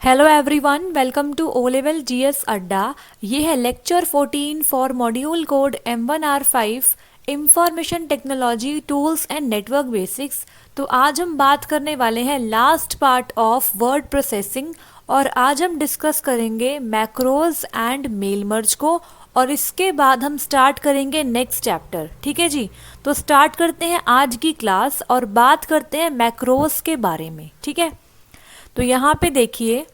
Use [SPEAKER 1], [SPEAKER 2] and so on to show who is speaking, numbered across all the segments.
[SPEAKER 1] Hello everyone, welcome to O level GS Adda. ये है lecture 14 for module code M1R5 information technology tools and network basics. तो आज हम बात करने वाले हैं last part of word processing और आज हम डिस्कस करेंगे मैक्रोज एंड मेल मर्ज को और इसके बाद हम स्टार्ट करेंगे नेक्स्ट चैप्टर। ठीक है जी, तो स्टार्ट करते हैं आज की क्लास और बात करते हैं मैक्रोज के बारे में। ठीक है, तो यहाँ पे देखिए,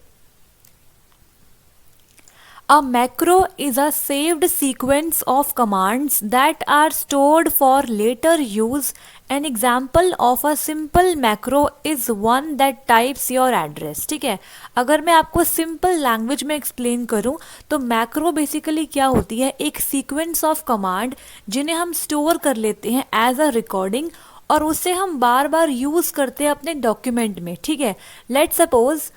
[SPEAKER 1] a macro is a saved sequence of commands that are stored for later use. An example of a simple macro is one that types your address. ठीक है, अगर मैं आपको सिंपल लैंग्वेज में एक्सप्लेन करूं तो मैक्रो बेसिकली क्या होती है, एक सीक्वेंस ऑफ कमांड जिन्हें हम स्टोर कर लेते हैं एज अ रिकॉर्डिंग और उसे हम बार बार यूज़ करते हैं अपने डॉक्यूमेंट में। ठीक है, लेट्स सपोज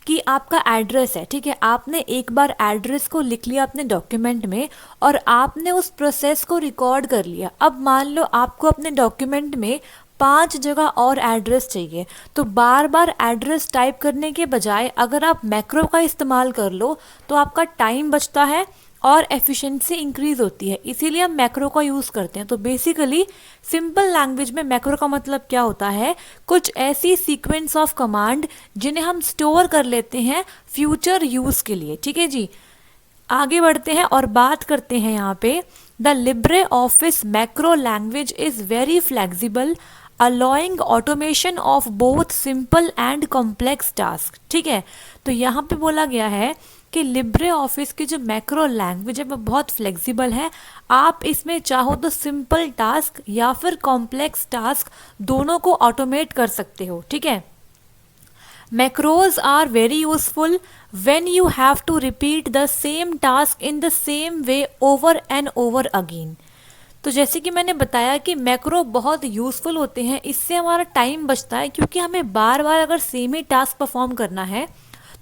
[SPEAKER 1] कि आपका एड्रेस है। ठीक है, आपने एक बार एड्रेस को लिख लिया अपने डॉक्यूमेंट में और आपने उस प्रोसेस को रिकॉर्ड कर लिया। अब मान लो आपको अपने डॉक्यूमेंट में 5 जगह और एड्रेस चाहिए, तो बार बार एड्रेस टाइप करने के बजाय अगर आप मैक्रो का इस्तेमाल कर लो तो आपका टाइम बचता है और एफिशिएंसी इंक्रीज होती है, इसीलिए हम मैक्रो का यूज़ करते हैं। तो बेसिकली सिंपल लैंग्वेज में मैक्रो का मतलब क्या होता है, कुछ ऐसी सीक्वेंस ऑफ कमांड जिन्हें हम स्टोर कर लेते हैं फ्यूचर यूज़ के लिए। ठीक है जी, आगे बढ़ते हैं और बात करते हैं यहाँ पे, the Libre office macro language is very flexible allowing automation of both simple and complex task. ठीक है, तो यहाँ पे बोला गया है कि लिब्रे ऑफिस की जो मैक्रो लैंग्वेज है वो बहुत फ्लेक्सिबल है। आप इसमें चाहो तो सिंपल टास्क या फिर कॉम्प्लेक्स टास्क दोनों को ऑटोमेट कर सकते हो। ठीक है, macros are very useful when you have to repeat the same task in the same way over and over again. तो जैसे कि मैंने बताया कि मैक्रो बहुत यूज़फुल होते हैं, इससे हमारा टाइम बचता है क्योंकि हमें बार बार अगर सेम ही टास्क परफॉर्म करना है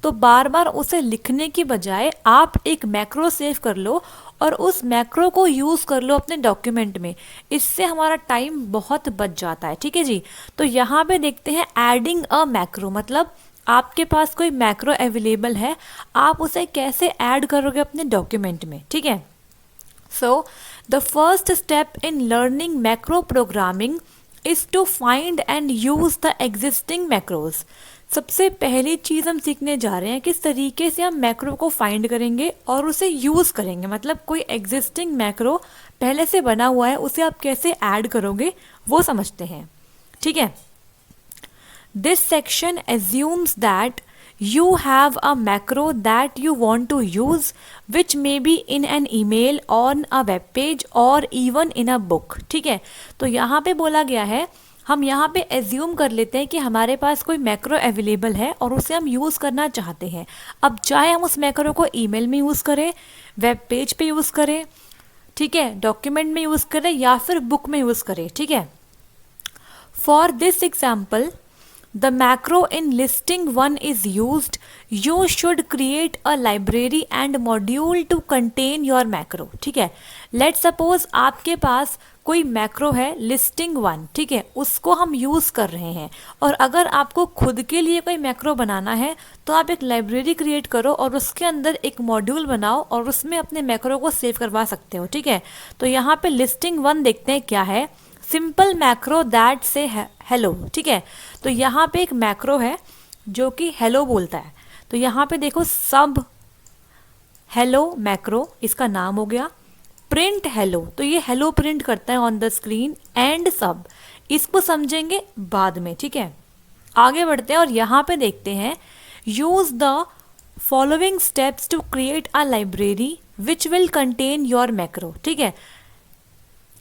[SPEAKER 1] तो बार बार उसे लिखने की बजाय आप एक मैक्रो सेव कर लो और उस मैक्रो को यूज़ कर लो अपने डॉक्यूमेंट में, इससे हमारा टाइम बहुत बच जाता है। ठीक है जी, तो यहाँ पे देखते हैं एडिंग अ मैक्रो, मतलब आपके पास कोई मैक्रो अवेलेबल है, आप उसे कैसे ऐड करोगे अपने डॉक्यूमेंट में। ठीक है, so the first step in learning macro programming is to find and use the existing macros. सबसे पहली चीज़ हम सीखने जा रहे हैं किस तरीके से हम मैक्रो को फाइंड करेंगे और उसे यूज़ करेंगे, मतलब कोई एग्जिस्टिंग मैक्रो पहले से बना हुआ है उसे आप कैसे ऐड करोगे वो समझते हैं। ठीक है, this section assumes that you have a macro that you want to use which may be in an email, on a web page or even in a book। ठीक है, तो यहाँ पे बोला गया है, हम यहाँ पे एज्यूम कर लेते हैं कि हमारे पास कोई मैक्रो अवेलेबल है और उसे हम यूज़ करना चाहते हैं। अब चाहे हम उस मैक्रो को ईमेल में यूज़ करें, वेब पेज पे यूज़ करें, ठीक है, डॉक्यूमेंट में यूज़ करें या फिर बुक में यूज़ करें। ठीक है, for this example the macro in listing 1 is used. You should create a library and module to contain your macro। ठीक है, let's suppose आपके पास कोई मैक्रो है लिस्टिंग 1। ठीक है, उसको हम यूज़ कर रहे हैं और अगर आपको खुद के लिए कोई मैक्रो बनाना है तो आप एक लाइब्रेरी क्रिएट करो और उसके अंदर एक मॉड्यूल बनाओ और उसमें अपने मैक्रो को सेव करवा सकते हो। ठीक है, तो यहाँ पे लिस्टिंग 1 देखते हैं क्या है, सिंपल मैक्रो दैट से हेलो। ठीक है, तो यहाँ पे एक मैक्रो है जो कि हेलो बोलता है, तो यहाँ पे देखो सब हेलो मैक्रो इसका नाम हो गया। प्रिंट हेलो, तो ये हेलो प्रिंट करता है ऑन द स्क्रीन। एंड सब, इसको समझेंगे बाद में। ठीक है, आगे बढ़ते हैं और यहाँ पे देखते हैं, use the following steps to create a library which will contain your macro. ठीक है,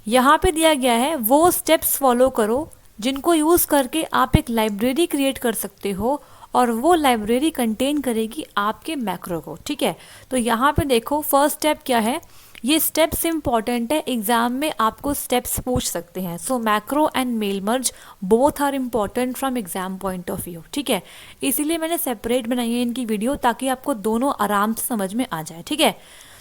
[SPEAKER 1] यहाँ पे दिया गया है वो स्टेप्स फॉलो करो जिनको यूज़ करके आप एक लाइब्रेरी क्रिएट कर सकते हो और वो लाइब्रेरी कंटेन करेगी आपके मैक्रो को। ठीक है, तो यहाँ पे देखो फर्स्ट स्टेप क्या है, ये स्टेप्स इंपॉर्टेंट है, एग्जाम में आपको स्टेप्स पूछ सकते हैं। So macro and mail merge both are important from exam point of view. ठीक है, इसीलिए मैंने सेपरेट बनाई है इनकी वीडियो ताकि आपको दोनों आराम से समझ में आ जाए। ठीक है,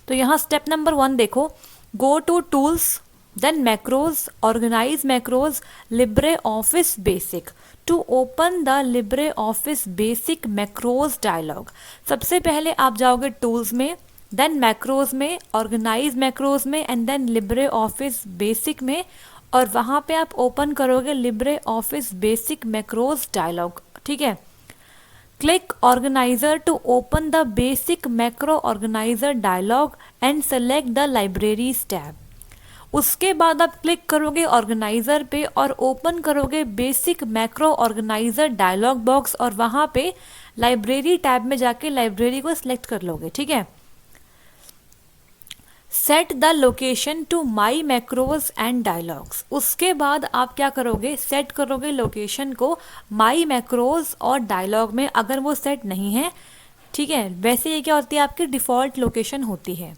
[SPEAKER 1] तो यहाँ स्टेप नंबर 1 देखो, go to tools, Then macros, organize macros, LibreOffice Basic. To open the LibreOffice Basic macros dialog, सबसे पहले आप जाओगे टूल्स में, देन मैक्रोज में, ऑर्गेनाइज मैक्रोज में, एंड देन LibreOffice Basic में, और वहाँ पे आप ओपन करोगे LibreOffice Basic मैक्रोज डायलॉग. ठीक है. Click Organizer to open the basic macro organizer dialog and select the Libraries tab. उसके बाद आप क्लिक करोगे ऑर्गेनाइजर पे और ओपन करोगे basic macro organiser dialog box, और वहाँ पे लाइब्रेरी टैब में जाके लाइब्रेरी को सिलेक्ट कर लोगे. ठीक है. Set the location to my macros and dialogs. उसके बाद आप क्या करोगे, सेट करोगे लोकेशन को माई मैक्रोज और डायलॉग में, अगर वो सेट नहीं है. ठीक है. वैसे ये क्या होती है, आपकी डिफ़ॉल्ट लोकेशन होती है.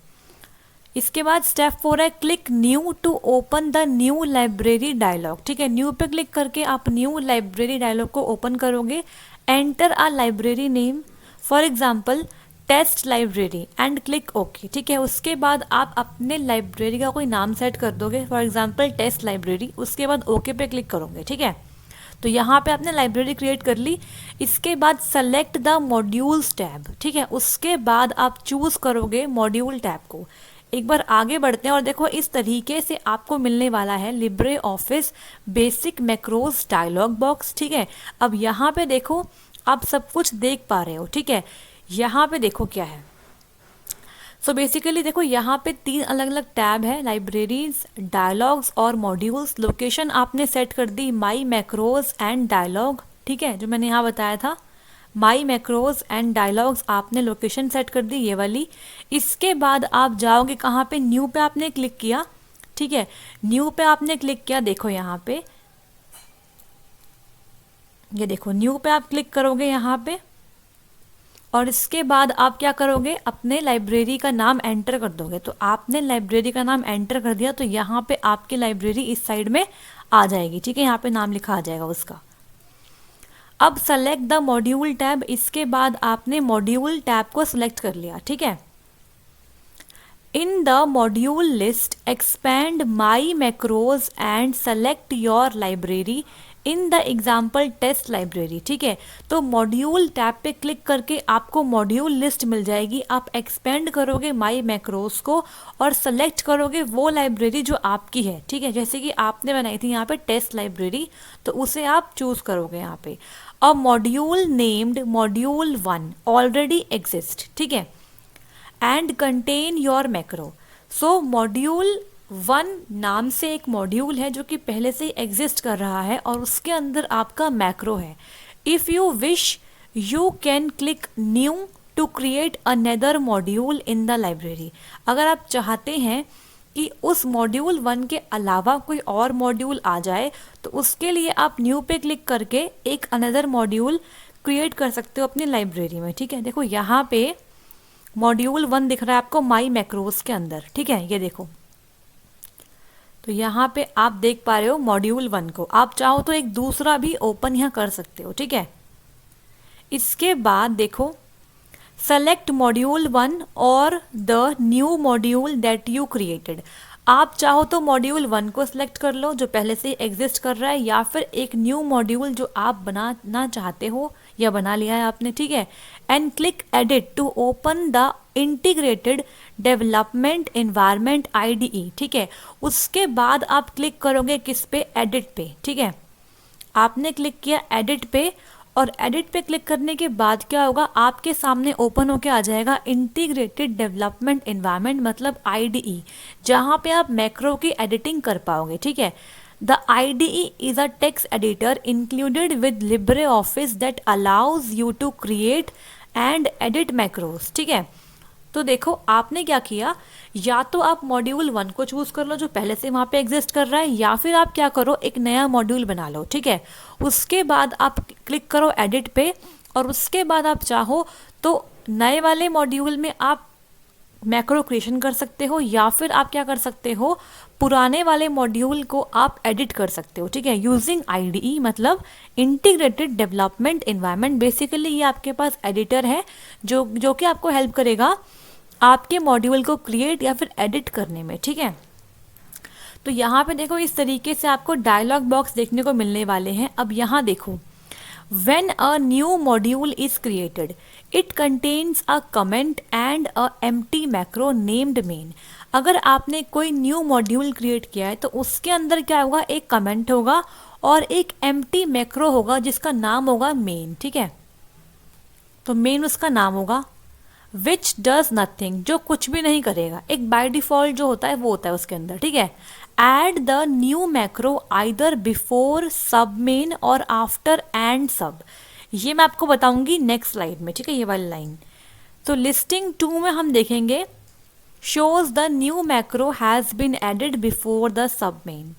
[SPEAKER 1] इसके बाद स्टेप 4 है click new to open the new library dialog. ठीक है. न्यू पे क्लिक करके आप न्यू लाइब्रेरी डायलॉग को ओपन करोगे. Enter a library name, for example test library, and click okay. ठीक है. उसके बाद आप अपने लाइब्रेरी का कोई नाम सेट कर दोगे, फॉर एग्जाम्पल टेस्ट लाइब्रेरी. उसके बाद ओके पे क्लिक करोगे. ठीक है. तो यहाँ पे आपने लाइब्रेरी क्रिएट कर ली. इसके बाद सेलेक्ट द मॉड्यूल्स टैब. ठीक है. उसके बाद आप चूज़ करोगे मॉड्यूल टैब को. एक बार आगे बढ़ते हैं और देखो इस तरीके से आपको मिलने वाला है LibreOffice basic macros dialog box. ठीक है. अब यहाँ पे देखो आप सब कुछ देख पा रहे हो. ठीक है. यहाँ पे देखो क्या है. सो बेसिकली देखो यहाँ पे 3 अलग अलग टैब है, लाइब्रेरीज, डायलॉग्स और मॉड्यूल्स. लोकेशन आपने सेट कर दी माई मैक्रोज एंड डायलॉग. ठीक है. जो मैंने यहाँ बताया था, माई मैक्रोज एंड डायलॉग्स, आपने लोकेशन सेट कर दी ये वाली. इसके बाद आप जाओगे कहाँ पे, न्यू पे आपने क्लिक किया. ठीक है. न्यू पे आपने क्लिक किया, देखो यहाँ पे, ये देखो न्यू पे आप क्लिक करोगे यहाँ पे, और इसके बाद आप क्या करोगे, अपने लाइब्रेरी का नाम एंटर कर दोगे. तो आपने लाइब्रेरी का नाम एंटर कर दिया, तो यहाँ पे आपकी लाइब्रेरी इस साइड में आ जाएगी. ठीक है. यहाँ पे नाम लिखा आ जाएगा उसका. अब सेलेक्ट द मॉड्यूल टैब. इसके बाद आपने मॉड्यूल टैब को सिलेक्ट कर लिया. ठीक है. In the module list expand my macros and select your library in the example test library. ठीक है. तो मॉड्यूल टैब पे क्लिक करके आपको मॉड्यूल लिस्ट मिल जाएगी. आप एक्सपेंड करोगे माई मैक्रोज को और सेलेक्ट करोगे वो लाइब्रेरी जो आपकी है. ठीक है. जैसे कि आपने बनाई थी यहाँ पे टेस्ट लाइब्रेरी, तो उसे आप चूज करोगे यहाँ पे. अ module named module 1 already exist. ठीक है. And contain your macro. So module 1 नाम से एक मॉड्यूल है जो कि पहले से ही एग्जिस्ट कर रहा है और उसके अंदर आपका मैक्रो है. If you wish you can click new to create another module in the library. अगर आप चाहते हैं कि उस मॉड्यूल 1 के अलावा कोई और मॉड्यूल आ जाए, तो उसके लिए आप न्यू पे क्लिक करके एक अनदर मॉड्यूल क्रिएट कर सकते हो अपनी लाइब्रेरी में. ठीक है. देखो यहाँ पे मॉड्यूल 1 दिख रहा है आपको माई मैक्रोज के अंदर. ठीक है. ये देखो, तो यहाँ पे आप देख पा रहे हो मॉड्यूल 1 को. आप चाहो तो एक दूसरा भी ओपन यहाँ कर सकते हो. ठीक है. इसके बाद देखो सेलेक्ट मॉड्यूल 1 और the new module that you created. आप चाहो तो मॉड्यूल 1 को सिलेक्ट कर लो जो पहले से एग्जिस्ट कर रहा है, या फिर एक न्यू मॉड्यूल जो आप बनाना चाहते हो या बना लिया है आपने. ठीक है. And click edit to open the integrated development environment IDE. ठीक है. उसके बाद आप क्लिक करोगे किस पे, एडिट पे. ठीक है. आपने क्लिक किया एडिट पे, और एडिट पे क्लिक करने के बाद क्या होगा, आपके सामने ओपन होके आ जाएगा इंटीग्रेटेड डेवलपमेंट एनवायरनमेंट, मतलब IDE, जहाँ पे आप मैक्रो की एडिटिंग कर पाओगे. ठीक है. The IDE is a text editor included with LibreOffice that allows you to create and edit macros. ठीक है. तो देखो आपने क्या किया, या तो आप मॉड्यूल 1 को चूज कर लो जो पहले से वहाँ पे एग्जिस्ट कर रहा है, या फिर आप क्या करो एक नया मॉड्यूल बना लो. ठीक है. उसके बाद आप क्लिक करो एडिट पे, और उसके बाद आप चाहो तो नए वाले मॉड्यूल में आप मैक्रो क्रिएशन कर सकते हो, या फिर आप क्या कर सकते हो, पुराने वाले मॉड्यूल को आप एडिट कर सकते हो. ठीक है. यूजिंग IDE मतलब इंटीग्रेटेड डेवलपमेंट एनवायरनमेंट. बेसिकली ये आपके पास एडिटर है जो कि आपको हेल्प करेगा आपके मॉड्यूल को क्रिएट या फिर एडिट करने में. ठीक है. तो यहाँ पे देखो इस तरीके से आपको डायलॉग बॉक्स देखने को मिलने वाले हैं। अब यहाँ देखो, when a new module is created, it contains a comment and a empty macro named main। अगर आपने कोई न्यू मॉड्यूल क्रिएट किया है तो उसके अंदर क्या होगा, एक कमेंट होगा और एक एम्प्टी मैक्रो होगा जिसका नाम होगा मेन। ठीक है, तो मेन उसका नाम होगा। विच डज नथिंग, जो कुछ भी नहीं करेगा, एक बाय डिफॉल्ट जो होता है वो होता है उसके अंदर। ठीक है, add the new macro either before sub main or after end sub. ये मैं आपको बताऊंगी नेक्स्ट स्लाइड में। ठीक है, ये वाली लाइन। तो लिस्टिंग 2 में हम देखेंगे shows the new macro has been added before the sub main.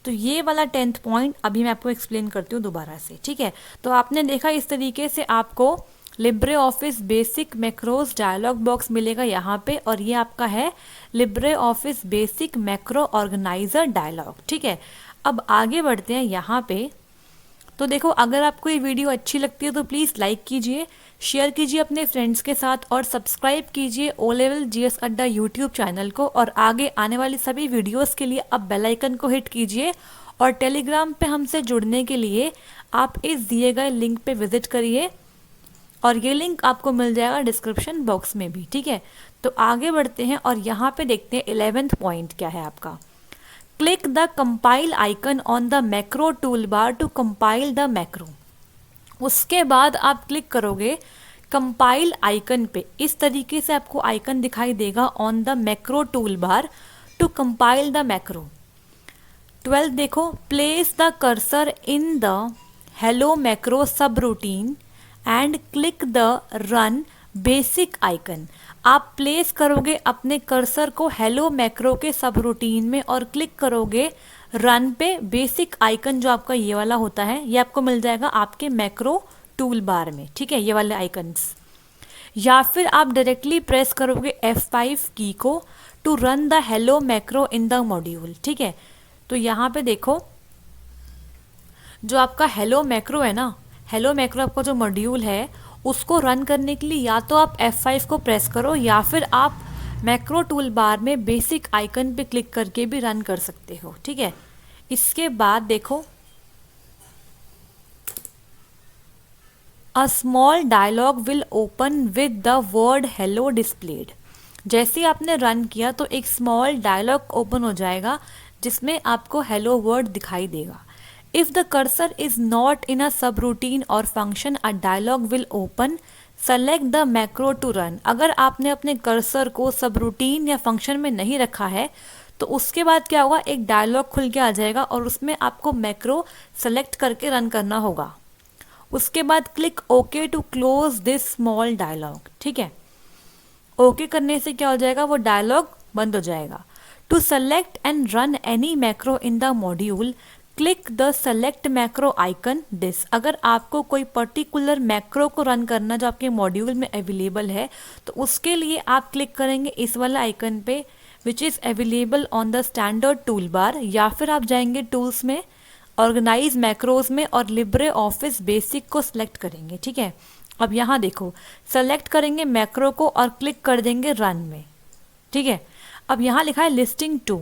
[SPEAKER 1] तो ये वाला 10th पॉइंट अभी मैं आपको एक्सप्लेन करती हूँ दोबारा से। ठीक है, तो आपने देखा इस तरीके से आपको LibreOffice basic macros dialog box मिलेगा यहाँ पे, और ये आपका है LibreOffice basic macro organiser dialog. ठीक है, अब आगे बढ़ते हैं यहाँ पे। तो देखो, अगर आपको ये वीडियो अच्छी लगती है तो प्लीज़ लाइक कीजिए, शेयर कीजिए अपने फ्रेंड्स के साथ और सब्सक्राइब कीजिए ओ लेवल जीएस अड्डा यूट्यूब चैनल को। और आगे आने वाली सभी वीडियोस के लिए अब बेल आइकन को हिट कीजिए, और टेलीग्राम पे हमसे जुड़ने के लिए आप इस दिए गए लिंक पे विजिट करिए, और ये लिंक आपको मिल जाएगा डिस्क्रिप्शन बॉक्स में भी। ठीक है, तो आगे बढ़ते हैं और यहाँ पे देखते हैं 11th पॉइंट क्या है आपका। Click the compile icon on the macro tool bar to compile the macro. उसके बाद आप क्लिक करोगे कंपाइल आइकन पे। इस तरीके से आपको आइकन दिखाई देगा on the macro tool bar to compile the macro. 12 देखो, place the cursor in the hello macro subroutine and click the run basic icon. आप प्लेस करोगे अपने कर्सर को हेलो मैक्रो के सब रूटीन में और क्लिक करोगे रन पे। बेसिक आइकन जो आपका ये वाला होता है ये आपको मिल जाएगा आपके मैक्रो टूल बार में। ठीक है, ये वाले आइकन्स। या फिर आप डायरेक्टली प्रेस करोगे F5 की को to run the hello macro in the module. ठीक है, तो यहाँ पे देखो जो आपका हेलो मैक्रो है ना, हेलो मैक्रो आपका जो मॉड्यूल है उसको रन करने के लिए या तो आप F5 को प्रेस करो या फिर आप मैक्रो टूल बार में बेसिक आइकन पे क्लिक करके भी रन कर सकते हो। ठीक है, इसके बाद देखो a small dialog will open with the word hello displayed. जैसे ही आपने रन किया तो एक स्मॉल डायलॉग ओपन हो जाएगा जिसमें आपको हेलो वर्ड दिखाई देगा। If the cursor is not in a subroutine or function, a dialog will open. Select the macro to run। अगर आपने अपने कर्सर को सबरूटीन या फंक्शन में नहीं रखा है तो उसके बाद क्या होगा, एक डायलॉग खुल के आ जाएगा और उसमें आपको मैक्रो सेलेक्ट करके रन करना होगा। उसके बाद click okay to close this small dialog. ठीक है, ओके करने से क्या हो जाएगा, वो डायलॉग बंद हो जाएगा। To select and run any macro in the module click the select macro icon this. अगर आपको कोई पर्टिकुलर मैक्रो को रन करना जो आपके मॉड्यूल में अवेलेबल है तो उसके लिए आप क्लिक करेंगे इस वाले आइकन पे which is available on the standard tool bar, या फिर आप जाएंगे टूल्स में, ऑर्गेनाइज मैक्रोज में और लिब्रे ऑफिस बेसिक को सिलेक्ट करेंगे। ठीक है, अब यहाँ देखो सेलेक्ट करेंगे मैक्रो को और क्लिक कर देंगे रन में। ठीक है, अब यहाँ लिखा है लिस्टिंग 2।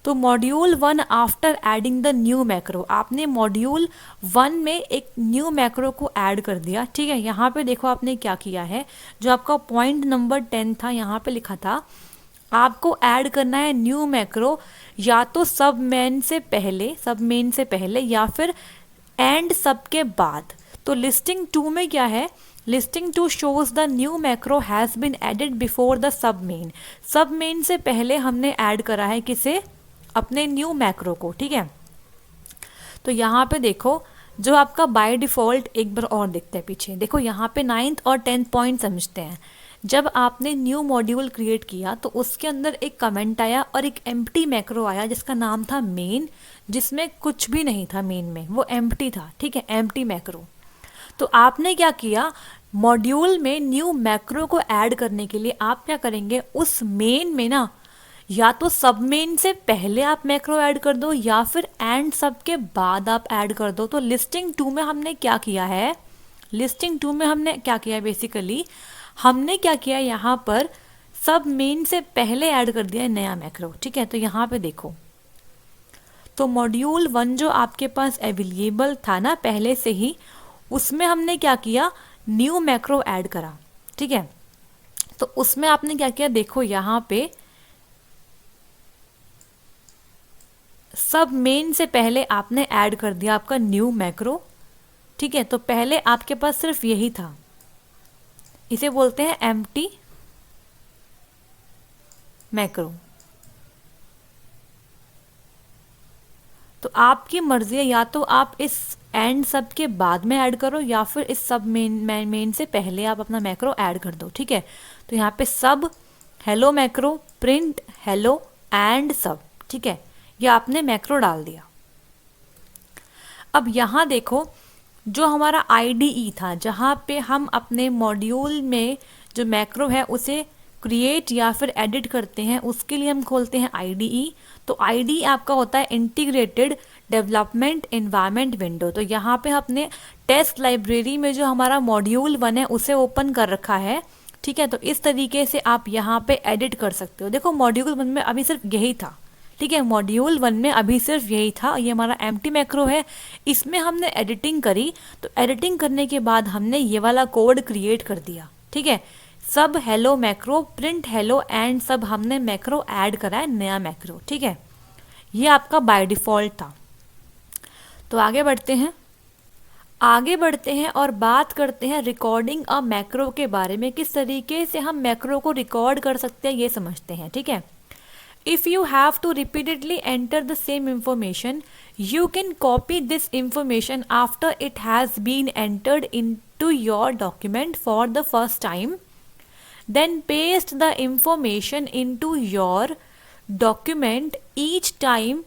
[SPEAKER 1] तो module 1 after adding the new macro, आपने मॉड्यूल 1 में एक न्यू मैक्रो को ऐड कर दिया। ठीक है, यहाँ पे देखो आपने क्या किया है, जो आपका पॉइंट नंबर 10 था यहाँ पे लिखा था आपको ऐड करना है न्यू मैक्रो या तो सब मेन से पहले या फिर एंड सब के बाद। तो लिस्टिंग 2 में क्या है, listing 2 shows the new macro has been added before the sub main. Sub main से पहले हमने ऐड करा है किसे, अपने न्यू मैक्रो को। ठीक है, तो यहाँ पे देखो जो आपका बाय डिफ़ॉल्ट, एक बार और देखते हैं पीछे, देखो यहाँ पे 9th और 10th पॉइंट समझते हैं। जब आपने न्यू मॉड्यूल क्रिएट किया तो उसके अंदर एक कमेंट आया और एक एम्प्टी मैक्रो आया जिसका नाम था मेन, जिसमें कुछ भी नहीं था मेन में, वो एम्प्टी था। ठीक है, एम्प्टी मैक्रो। तो आपने क्या किया, मॉड्यूल में न्यू मैक्रो को ऐड करने के लिए आप क्या करेंगे, उस मेन में ना या तो सब मेन से पहले आप मैक्रो ऐड कर दो या फिर एंड सब के बाद आप ऐड कर दो। तो लिस्टिंग 2 में हमने क्या किया है, बेसिकली हमने क्या किया, यहाँ पर सब मेन से पहले ऐड कर दिया है नया मैक्रो। ठीक है, तो यहाँ पे देखो तो मॉड्यूल 1 जो आपके पास अवेलेबल था ना पहले से ही, उसमें हमने क्या किया, न्यू मैक्रो ऐड करा, ठीक है। तो उसमें आपने क्या किया, देखो यहाँ पे सब मेन से पहले आपने ऐड कर दिया आपका न्यू मैक्रो, ठीक है। तो पहले आपके पास सिर्फ यही था, इसे बोलते हैं एम्प्टी मैक्रो। तो आपकी मर्जी है, या तो आप इस एंड सब के बाद में ऐड करो या फिर इस सब मेन से पहले आप अपना मैक्रो ऐड कर दो, ठीक है। तो यहाँ पे सब hello macro, print hello and सब, ठीक है, ये आपने मैक्रो डाल दिया। अब यहाँ देखो, जो हमारा IDE था जहाँ पे हम अपने मॉड्यूल में जो मैक्रो है उसे क्रिएट या फिर एडिट करते हैं, उसके लिए हम खोलते हैं IDE। तो IDE आपका होता है इंटीग्रेटेड डेवलपमेंट एनवायरनमेंट विंडो। तो यहाँ पे अपने टेस्ट लाइब्रेरी में जो हमारा मॉड्यूल 1 है उसे ओपन कर रखा है, ठीक है। तो इस तरीके से आप यहाँ पे एडिट कर सकते हो। देखो मॉड्यूल 1 में अभी सिर्फ यही था, ठीक है, मॉड्यूल 1 में अभी सिर्फ यही था, ये हमारा एम्प्टी मैक्रो है, इसमें हमने एडिटिंग करी। तो एडिटिंग करने के बाद हमने ये वाला कोड क्रिएट कर दिया, ठीक है। सब hello macro, print hello and सब हमने मैक्रो ऐड करा है, नया मैक्रो, ठीक है। ये आपका बाय डिफॉल्ट था। तो आगे बढ़ते हैं और बात करते हैं रिकॉर्डिंग अ मैक्रो के बारे में। किस तरीके से हम मैक्रो को रिकॉर्ड कर सकते हैं ये समझते हैं, ठीक है। If you have to repeatedly enter the same information, you can copy this information after it has been entered into your document for the first time. Then paste the information into your document each time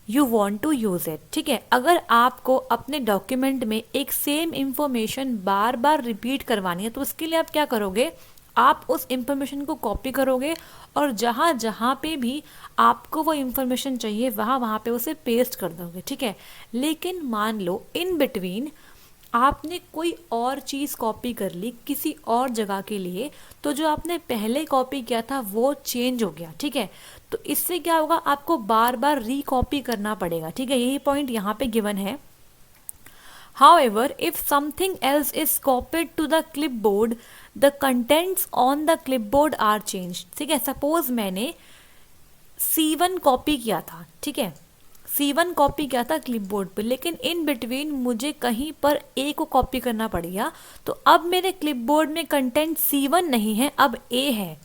[SPEAKER 1] you want to use it. ठीक है, अगर आपको अपने document में एक same information बार बार repeat करवानी है तो उसके लिए आप क्या करोगे, आप उस इंफॉर्मेशन को कॉपी करोगे और जहाँ जहाँ पे भी आपको वो इंफॉर्मेशन चाहिए वहाँ पे उसे पेस्ट कर दोगे, ठीक है। लेकिन मान लो इन बिटवीन आपने कोई और चीज़ कॉपी कर ली किसी और जगह के लिए, तो जो आपने पहले कॉपी किया था वो चेंज हो गया, ठीक है। तो इससे क्या होगा, आपको बार बार रीकॉपी करना पड़ेगा, ठीक है। यही पॉइंट यहाँ पे गिवन है। However, if something else is copied to the clipboard, the contents on the clipboard are changed. ठीक है, सपोज मैंने C1 कॉपी किया था, ठीक है, C1 कॉपी किया था क्लिपबोर्ड पे, लेकिन इन बिटवीन मुझे कहीं पर A को कॉपी करना पड़ गया। तो अब मेरे क्लिपबोर्ड में कंटेंट C1 नहीं है, अब A है।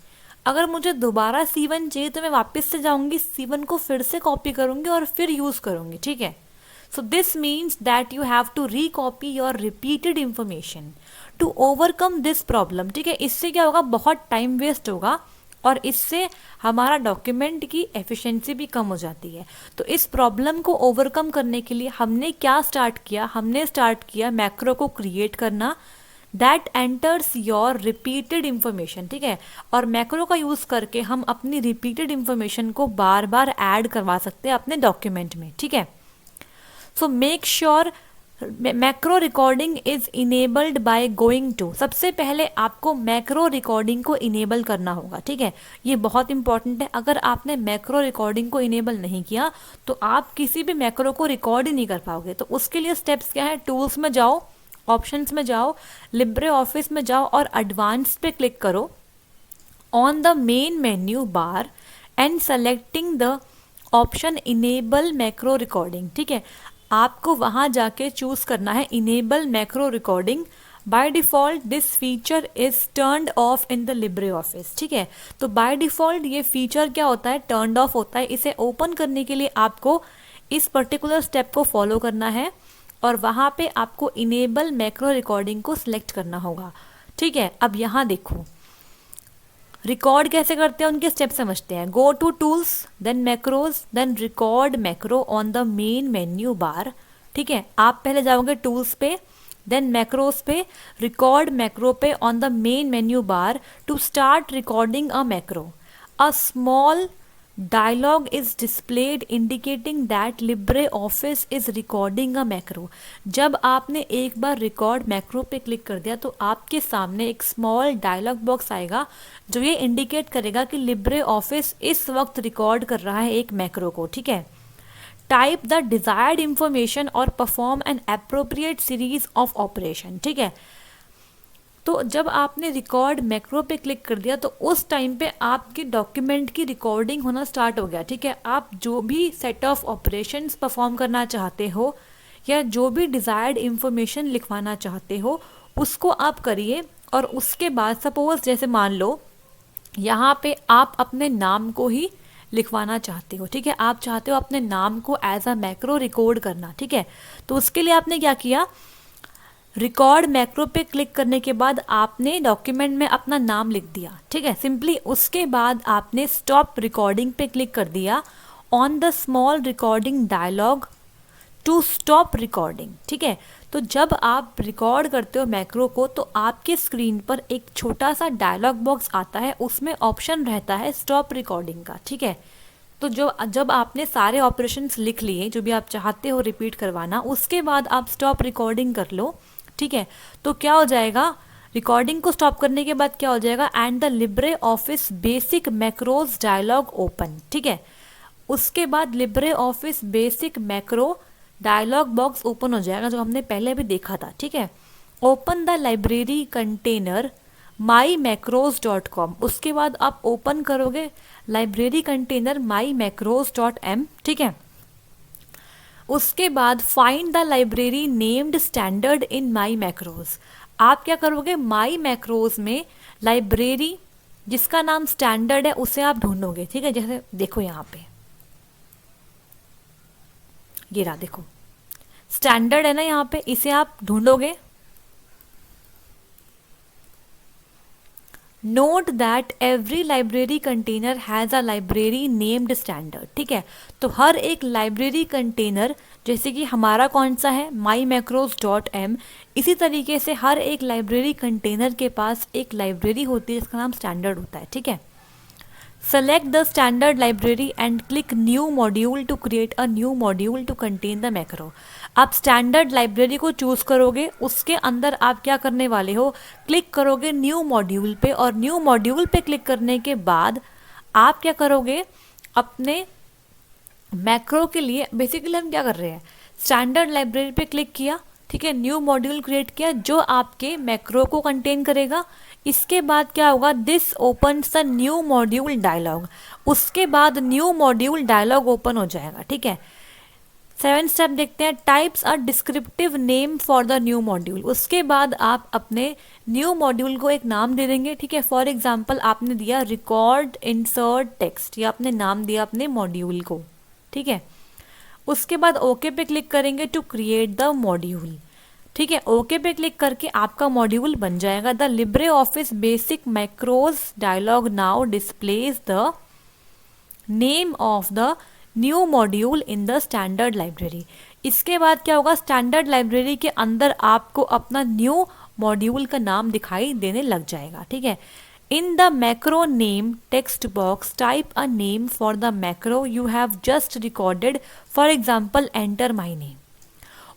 [SPEAKER 1] अगर मुझे दोबारा C1 चाहिए तो मैं वापस से जाऊंगी, C1 को फिर से कॉपी करूंगी और फिर यूज़ करूंगी, ठीक है। So this means that you have to recopy your repeated information to overcome this problem, ठीक है। इससे क्या होगा, बहुत टाइम वेस्ट होगा और इससे हमारा डॉक्यूमेंट की एफिशिएंसी भी कम हो जाती है। तो इस प्रॉब्लम को ओवरकम करने के लिए हमने क्या स्टार्ट किया, हमने स्टार्ट किया मैक्रो को क्रिएट करना that enters your repeated information, ठीक है। और मैक्रो का यूज़ करके हम अपनी रिपीटेड इन्फॉर्मेशन को बार बार ऐड करवा सकते हैं अपने डॉक्यूमेंट में, ठीक है। So make sure macro recording is enabled by going to, सबसे पहले आपको मैक्रो रिकॉर्डिंग को इनेबल करना होगा, ठीक है। ये बहुत इंपॉर्टेंट है। अगर आपने मैक्रो रिकॉर्डिंग को इनेबल नहीं किया तो आप किसी भी मैक्रो को रिकॉर्ड ही नहीं कर पाओगे। तो उसके लिए स्टेप्स क्या है, टूल्स में जाओ, ऑप्शंस में जाओ, लिब्रे ऑफिस में जाओ और एडवांस पे क्लिक करो on the main menu bar and selecting the option enable macro recording, ठीक है। आपको वहाँ जाके चूज़ करना है enable macro recording. By default this feature is turned of in the Libre office, ठीक है। तो बाय डिफ़ॉल्ट ये फीचर क्या होता है, टर्न्ड ऑफ होता है। इसे ओपन करने के लिए आपको इस पर्टिकुलर स्टेप को फॉलो करना है और वहाँ पे आपको इनेबल मैक्रो रिकॉर्डिंग को सिलेक्ट करना होगा, ठीक है। अब यहाँ देखो रिकॉर्ड कैसे करते हैं, उनके स्टेप समझते हैं। Go to tools, then macros, then record macro on the main menu bar, ठीक है। आप पहले जाओगे टूल्स पे, देन मैक्रोज पे, रिकॉर्ड मैक्रो पे on the main menu bar to start recording a macro. A small dialog is displayed indicating that LibreOffice is recording a macro. जब आपने एक बार रिकॉर्ड मैक्रो पे क्लिक कर दिया तो आपके सामने एक स्मॉल डायलॉग बॉक्स आएगा जो ये इंडिकेट करेगा कि लिब्रे ऑफिस इस वक्त रिकॉर्ड कर रहा है एक मैक्रो को, ठीक है। टाइप द डिजायर्ड इंफॉर्मेशन और perform an appropriate series of operation. ठीक है, तो जब आपने रिकॉर्ड मैक्रो पे क्लिक कर दिया तो उस टाइम पे आपकी डॉक्यूमेंट की रिकॉर्डिंग होना स्टार्ट हो गया। ठीक है, आप जो भी सेट ऑफ ऑपरेशंस परफॉर्म करना चाहते हो या जो भी डिज़ायर्ड इंफॉर्मेशन लिखवाना चाहते हो उसको आप करिए। और उसके बाद सपोज जैसे मान लो यहाँ पे आप अपने नाम को ही लिखवाना चाहते हो। ठीक है, आप चाहते हो अपने नाम को एज अ मैक्रो रिकॉर्ड करना। ठीक है, तो उसके लिए आपने क्या किया, रिकॉर्ड मैक्रो पे क्लिक करने के बाद आपने डॉक्यूमेंट में अपना नाम लिख दिया। ठीक है, सिंपली उसके बाद आपने स्टॉप रिकॉर्डिंग पे क्लिक कर दिया on the small recording dialog to stop recording. ठीक है, तो जब आप रिकॉर्ड करते हो मैक्रो को तो आपके स्क्रीन पर एक छोटा सा डायलॉग बॉक्स आता है, उसमें ऑप्शन रहता है स्टॉप रिकॉर्डिंग का। ठीक है, तो जब आपने सारे ऑपरेशंस लिख लिए जो भी आप चाहते हो रिपीट करवाना, उसके बाद आप स्टॉप रिकॉर्डिंग कर लो। ठीक है, तो क्या हो जाएगा, रिकॉर्डिंग को स्टॉप करने के बाद क्या हो जाएगा, and the LibreOffice basic macros dialog open. ठीक है, उसके बाद LibreOffice basic macro dialog box open हो जाएगा जो हमने पहले भी देखा था। ठीक है, open the library container mymacros.com। उसके बाद आप ओपन करोगे लाइब्रेरी कंटेनर mymacros.m। ठीक है, उसके बाद find the library named standard in my macros. आप क्या करोगे, माई मैक्रोज में लाइब्रेरी जिसका नाम स्टैंडर्ड है उसे आप ढूंढोगे। ठीक है, जैसे देखो यहाँ पे ये रहा, देखो स्टैंडर्ड है ना, यहाँ पे इसे आप ढूंढोगे। Note that every library container has a library named standard. ठीक है, तो हर एक लाइब्रेरी कंटेनर, जैसे कि हमारा कौन सा है mymacros.m, इसी तरीके से हर एक लाइब्रेरी कंटेनर के पास एक लाइब्रेरी होती है जिसका नाम स्टैंडर्ड होता है। ठीक है, select the standard library and click new module to create a new module to contain the macro. आप स्टैंडर्ड लाइब्रेरी को चूज करोगे, उसके अंदर आप क्या करने वाले हो, क्लिक करोगे न्यू मॉड्यूल पे, और न्यू मॉड्यूल पे क्लिक करने के बाद आप क्या करोगे, अपने मैक्रो के लिए बेसिकली हम क्या कर रहे हैं, स्टैंडर्ड लाइब्रेरी पे क्लिक किया। ठीक है, न्यू मॉड्यूल क्रिएट किया जो आपके मैक्रो को कंटेन करेगा। इसके बाद क्या होगा, this opens the new module dialog. उसके बाद न्यू मॉड्यूल डायलॉग ओपन हो जाएगा। ठीक है, 7 स्टेप देखते हैं। Types a descriptive name for the new module. उसके बाद आप अपने न्यू मॉड्यूल को एक नाम दे देंगे। ठीक है, फॉर एग्जांपल आपने दिया रिकॉर्ड इंसर्ट टेक्स्ट, या आपने नाम दिया अपने मॉड्यूल को। ठीक है, उसके बाद ओके पे क्लिक करेंगे टू क्रिएट द मॉड्यूल। ठीक है, ओके पे क्लिक करके आपका मॉड्यूल बन जाएगा। The LibreOffice basic macros dialog now displays the name of the new module in the standard library. इसके बाद क्या होगा, स्टैंडर्ड लाइब्रेरी के अंदर आपको अपना न्यू मॉड्यूल का नाम दिखाई देने लग जाएगा। ठीक है, in the macro name text box type a name for the macro you have just recorded, for example enter my name.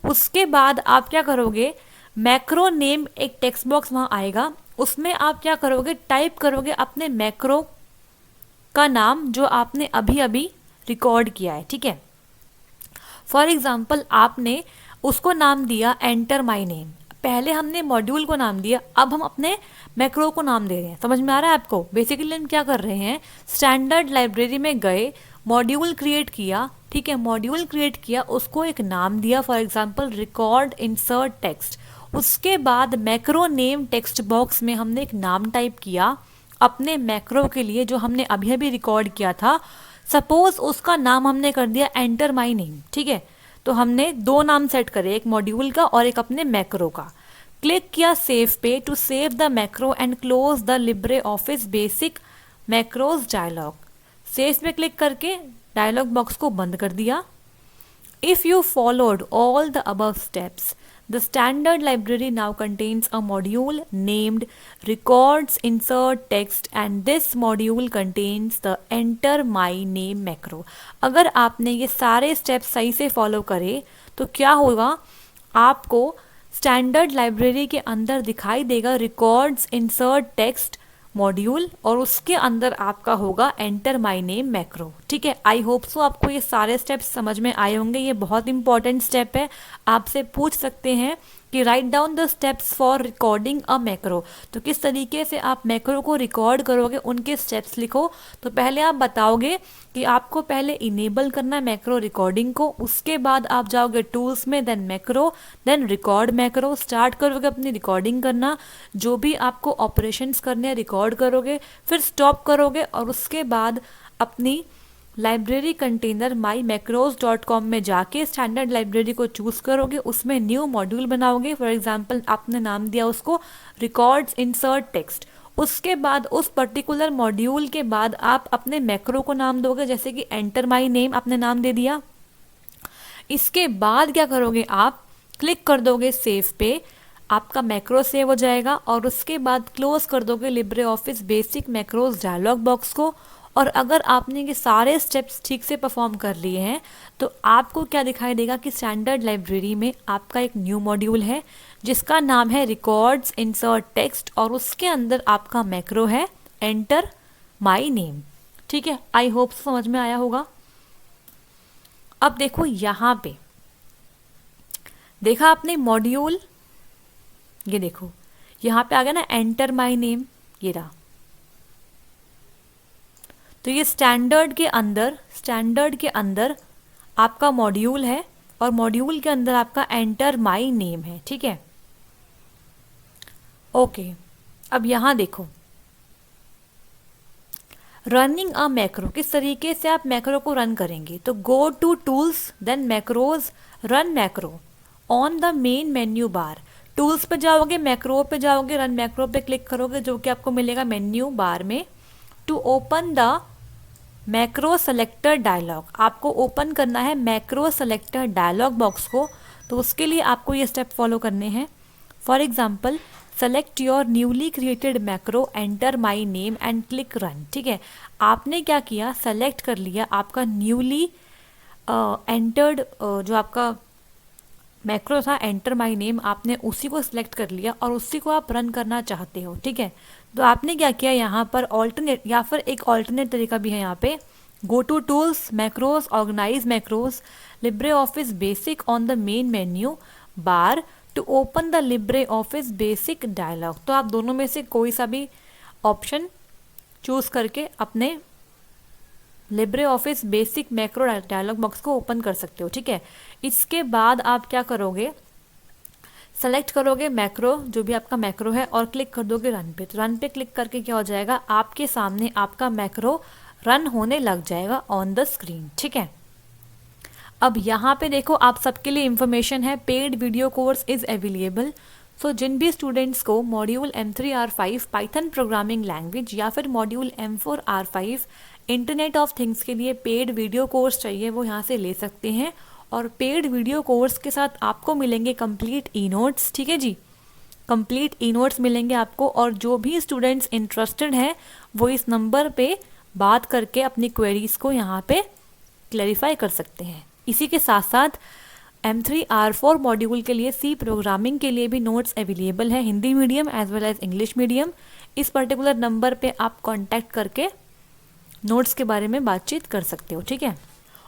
[SPEAKER 1] उसके बाद आप क्या करोगे, मैक्रो नेम एक टेक्स्ट बॉक्स वहाँ आएगा, उसमें आप क्या करोगे, टाइप करोगे अपने मैक्रो का नाम जो आपने अभी अभी रिकॉर्ड किया है। ठीक है, फॉर एग्जाम्पल आपने उसको नाम दिया एंटर माई नेम। पहले हमने मॉड्यूल को नाम दिया, अब हम अपने मैक्रो को नाम दे रहे हैं। समझ में आ रहा है आपको? बेसिकली हम क्या कर रहे हैं, स्टैंडर्ड लाइब्रेरी में गए, मॉड्यूल क्रिएट किया। ठीक है, मॉड्यूल क्रिएट किया, उसको एक नाम दिया, for example record insert text. उसके बाद मैक्रो नेम टेक्स्ट बॉक्स में हमने एक नाम टाइप किया अपने मैक्रो के लिए जो हमने अभी अभी रिकॉर्ड किया था। सपोज उसका नाम हमने कर दिया एंटर माई नेम। ठीक है, तो हमने दो नाम सेट करे, एक मॉड्यूल का और एक अपने मैक्रो का। क्लिक किया सेव पे to save the macro and close the LibreOffice basic macros dialog. Save पे क्लिक करके डायलॉग बॉक्स को बंद कर दिया। If you followed all the above steps, the standard library now contains a module named records insert text and this module contains the enter my name macro। अगर आपने ये सारे स्टेप्स सही से फॉलो करे तो क्या होगा, आपको स्टैंडर्ड लाइब्रेरी के अंदर दिखाई देगा रिकॉर्ड्स इंसर्ट टेक्स्ट मॉड्यूल और उसके अंदर आपका होगा एंटर माय नेम मैक्रो। ठीक है, आई होप सो आपको ये सारे स्टेप्स समझ में आए होंगे। ये बहुत इंपॉर्टेंट स्टेप है, आपसे पूछ सकते हैं कि write down the steps for recording a macro. तो किस तरीके से आप मैक्रो को रिकॉर्ड करोगे, उनके स्टेप्स लिखो। तो पहले आप बताओगे कि आपको पहले इनेबल करना है मैक्रो रिकॉर्डिंग को, उसके बाद आप जाओगे टूल्स में, then macro, then record macro, start करोगे अपनी रिकॉर्डिंग करना, जो भी आपको ऑपरेशंस करने हैं रिकॉर्ड करोगे, फिर स्टॉप करोगे और उसके बाद अपनी लाइब्रेरी कंटेनर mymacros.com में जाके स्टैंडर्ड लाइब्रेरी को चूज़ करोगे, उसमें न्यू मॉड्यूल बनाओगे। फॉर एग्जांपल आपने नाम दिया उसको रिकॉर्ड्स इंसर्ट टेक्स्ट। उसके बाद उस पर्टिकुलर मॉड्यूल के बाद आप अपने मैक्रो को नाम दोगे, जैसे कि एंटर माय नेम आपने नाम दे दिया। इसके बाद क्या करोगे, आप क्लिक कर दोगे सेव पे, आपका मैक्रो सेव हो जाएगा और उसके बाद क्लोज कर दोगे LibreOffice basic macros dialog box को। और अगर आपने ये सारे स्टेप्स ठीक से परफॉर्म कर लिए हैं तो आपको क्या दिखाई देगा कि स्टैंडर्ड लाइब्रेरी में आपका एक न्यू मॉड्यूल है जिसका नाम है रिकॉर्ड्स इंसर्ट टेक्स्ट और उसके अंदर आपका मैक्रो है एंटर माय नेम। ठीक है, आई होप समझ में आया होगा। अब देखो यहाँ पे, देखा आपने मॉड्यूल, ये देखो यहाँ पे आ गया ना एंटर माय नेम, ये रहा। तो ये स्टैंडर्ड के अंदर आपका मॉड्यूल है और मॉड्यूल के अंदर आपका एंटर माय नेम है। ठीक है, ओके। अब यहाँ देखो रनिंग अ मैक्रो, किस तरीके से आप मैक्रो को रन करेंगे। तो go to tools, then macros, run macro on the main menu bar. Tools पे जाओगे, मैक्रो पे जाओगे, रन मैक्रो पे क्लिक करोगे, जो कि आपको मिलेगा मेन्यू बार में। To open the macro selector dialog, आपको ओपन करना है मैक्रो सेलेक्टर डायलॉग बॉक्स को। तो उसके लिए आपको ये स्टेप फॉलो करने हैं। For example select your newly created macro, enter my name and click run. ठीक है, आपने क्या किया, सेलेक्ट कर लिया आपका न्यूली एंटर्ड जो आपका मैक्रो था एंटर माय नेम, आपने उसी को सिलेक्ट कर लिया और उसी को आप रन करना चाहते हो। ठीक है, तो आपने क्या किया यहाँ पर ऑल्टरनेट, या फिर एक ऑल्टरनेट तरीका भी है यहाँ पे, go to tools, macros, organise macros, LibreOffice basic on the main menu bar to open the LibreOffice basic dialog. तो आप दोनों में से कोई सा भी ऑप्शन चूज करके अपने LibreOffice basic macro dialog box को ओपन कर सकते हो। ठीक है, इसके बाद आप क्या करोगे, सेलेक्ट करोगे मैक्रो, जो भी आपका मैक्रो है, और क्लिक कर दोगे रन पे। तो रन पे क्लिक करके क्या हो जाएगा, आपके सामने आपका मैक्रो रन होने लग जाएगा ऑन द स्क्रीन। ठीक है, अब यहाँ पे देखो आप सबके लिए इंफॉर्मेशन है, paid video course is available. So जिन भी स्टूडेंट्स को module M3R5 Python programming language या फिर module M4R5 internet of things के लिए पेड वीडियो कोर्स चाहिए, वो यहाँ से ले सकते हैं। और पेड वीडियो कोर्स के साथ आपको मिलेंगे कंप्लीट ई नोट्स। ठीक है जी, कंप्लीट ई नोट्स मिलेंगे आपको। और जो भी स्टूडेंट्स इंटरेस्टेड हैं वो इस नंबर पे बात करके अपनी क्वेरीज को यहाँ पे क्लैरिफाई कर सकते हैं। इसी के साथ साथ M3R4 मॉड्यूल के लिए सी प्रोग्रामिंग के लिए भी नोट्स अवेलेबल है, Hindi medium as well as English medium. इस पर्टिकुलर नंबर पे आप कांटेक्ट करके नोट्स के बारे में बातचीत कर सकते हो। ठीक है,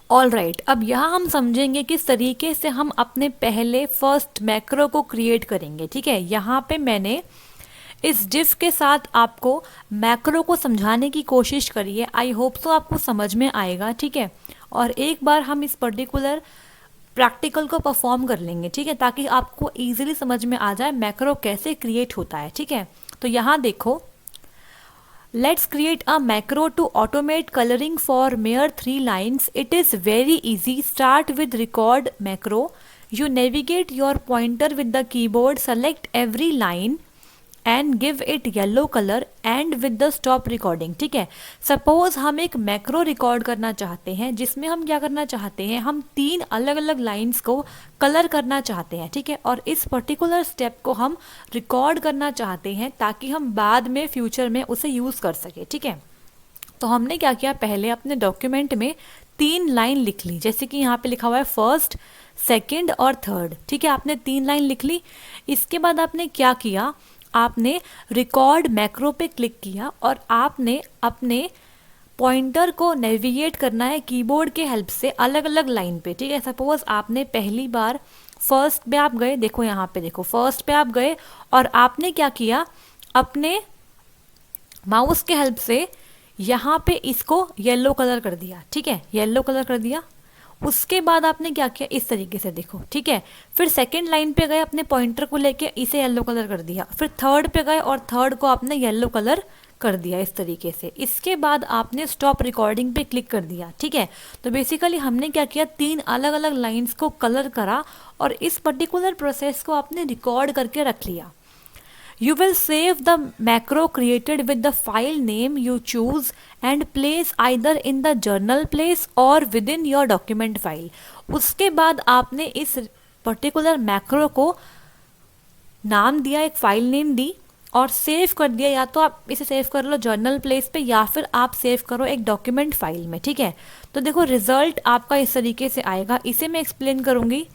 [SPEAKER 1] ऑल राइट। अब यहाँ हम समझेंगे किस तरीके से हम अपने पहले फर्स्ट मैक्रो को क्रिएट करेंगे। ठीक है, यहाँ पे मैंने इस डिफ के साथ आपको मैक्रो को समझाने की कोशिश करी है। आई होप सो आपको समझ में आएगा। ठीक है, और एक बार हम इस पर्टिकुलर प्रैक्टिकल को परफॉर्म कर लेंगे। ठीक है, ताकि आपको इजीली समझ में आ जाए मैक्रो कैसे क्रिएट होता है। ठीक है, तो यहाँ देखो, let's create a macro to automate colouring for mere 3 lines. It is very easy. Start with record macro. You navigate your pointer with the keyboard, select every line and give it yellow color and with the stop recording. ठीक है, suppose हम एक macro record करना चाहते हैं जिसमें हम क्या करना चाहते हैं, हम 3 अलग अलग लाइंस को कलर करना चाहते हैं। ठीक है, और इस पर्टिकुलर स्टेप को हम रिकॉर्ड करना चाहते हैं ताकि हम बाद में फ्यूचर में उसे यूज़ कर सके। ठीक है, तो हमने क्या किया, पहले अपने डॉक्यूमेंट में 3 लाइन लिख ली, जैसे कि यहाँ पे लिखा हुआ है फर्स्ट, सेकेंड और थर्ड। ठीक है, आपने 3 लाइन लिख ली। इसके बाद आपने क्या किया, आपने रिकॉर्ड मैक्रो पे क्लिक किया और आपने अपने पॉइंटर को नेविगेट करना है कीबोर्ड के हेल्प से अलग अलग लाइन पे, ठीक है। सपोज आपने पहली बार फर्स्ट पे आप गए, देखो यहाँ पे देखो फर्स्ट पे आप गए और आपने क्या किया, अपने माउस के हेल्प से यहाँ पे इसको येलो कलर कर दिया, ठीक है, येलो कलर कर दिया। उसके बाद आपने क्या किया, इस तरीके से देखो, ठीक है। फिर सेकंड लाइन पे गए, अपने पॉइंटर को लेके इसे येलो कलर कर दिया। फिर थर्ड पे गए और थर्ड को आपने येलो कलर कर दिया इस तरीके से। इसके बाद आपने स्टॉप रिकॉर्डिंग पे क्लिक कर दिया, ठीक है। तो बेसिकली हमने क्या किया, 3 अलग अलग लाइंस को कलर करा और इस पर्टिकुलर प्रोसेस को आपने रिकॉर्ड करके रख लिया। You will save the macro created with the file name you choose and place either in the journal place or within your document file. उसके बाद आपने इस पर्टिकुलर मैक्रो को नाम दिया, एक फाइल नेम दी और सेव कर दिया। या तो आप इसे सेव कर लो जर्नल प्लेस पे या फिर आप सेव करो एक डॉक्यूमेंट फाइल में, ठीक है। तो देखो रिजल्ट आपका इस तरीके से आएगा, इसे मैं एक्सप्लेन करूँगी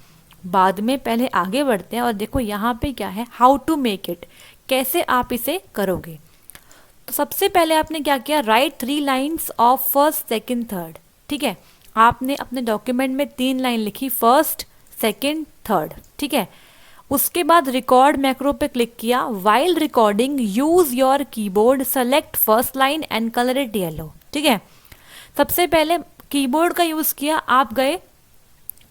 [SPEAKER 1] बाद में, पहले आगे बढ़ते हैं। और देखो यहाँ पे क्या है, हाउ टू मेक इट, कैसे आप इसे करोगे। तो सबसे पहले आपने क्या किया, right 3 lines of first second third, ठीक है। आपने अपने डॉक्यूमेंट में 3 लाइन लिखी, फर्स्ट सेकंड थर्ड, ठीक है। उसके बाद रिकॉर्ड मैक्रो पे क्लिक किया, while recording use your keyboard, select first line and colour it yellow, ठीक है। सबसे पहले कीबोर्ड का यूज किया, आप गए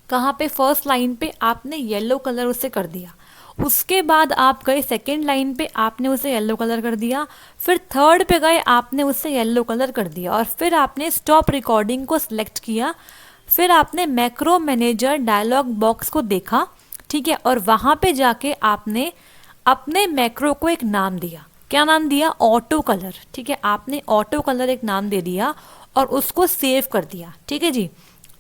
[SPEAKER 1] कहाँ पे, फर्स्ट लाइन पे, आपने येलो कलर उसे कर दिया। उसके बाद आप गए सेकेंड लाइन पे, आपने उसे येलो कलर कर दिया। फिर थर्ड पे गए, आपने उसे येलो कलर कर दिया। और फिर आपने स्टॉप रिकॉर्डिंग को सिलेक्ट किया। फिर आपने मैक्रो मैनेजर डायलॉग बॉक्स को देखा, ठीक है। और वहाँ पे जाके आपने अपने मैक्रो को एक नाम दिया, क्या नाम दिया, ऑटो कलर, ठीक है। आपने ऑटो कलर एक नाम दे दिया और उसको सेव कर दिया, ठीक है जी।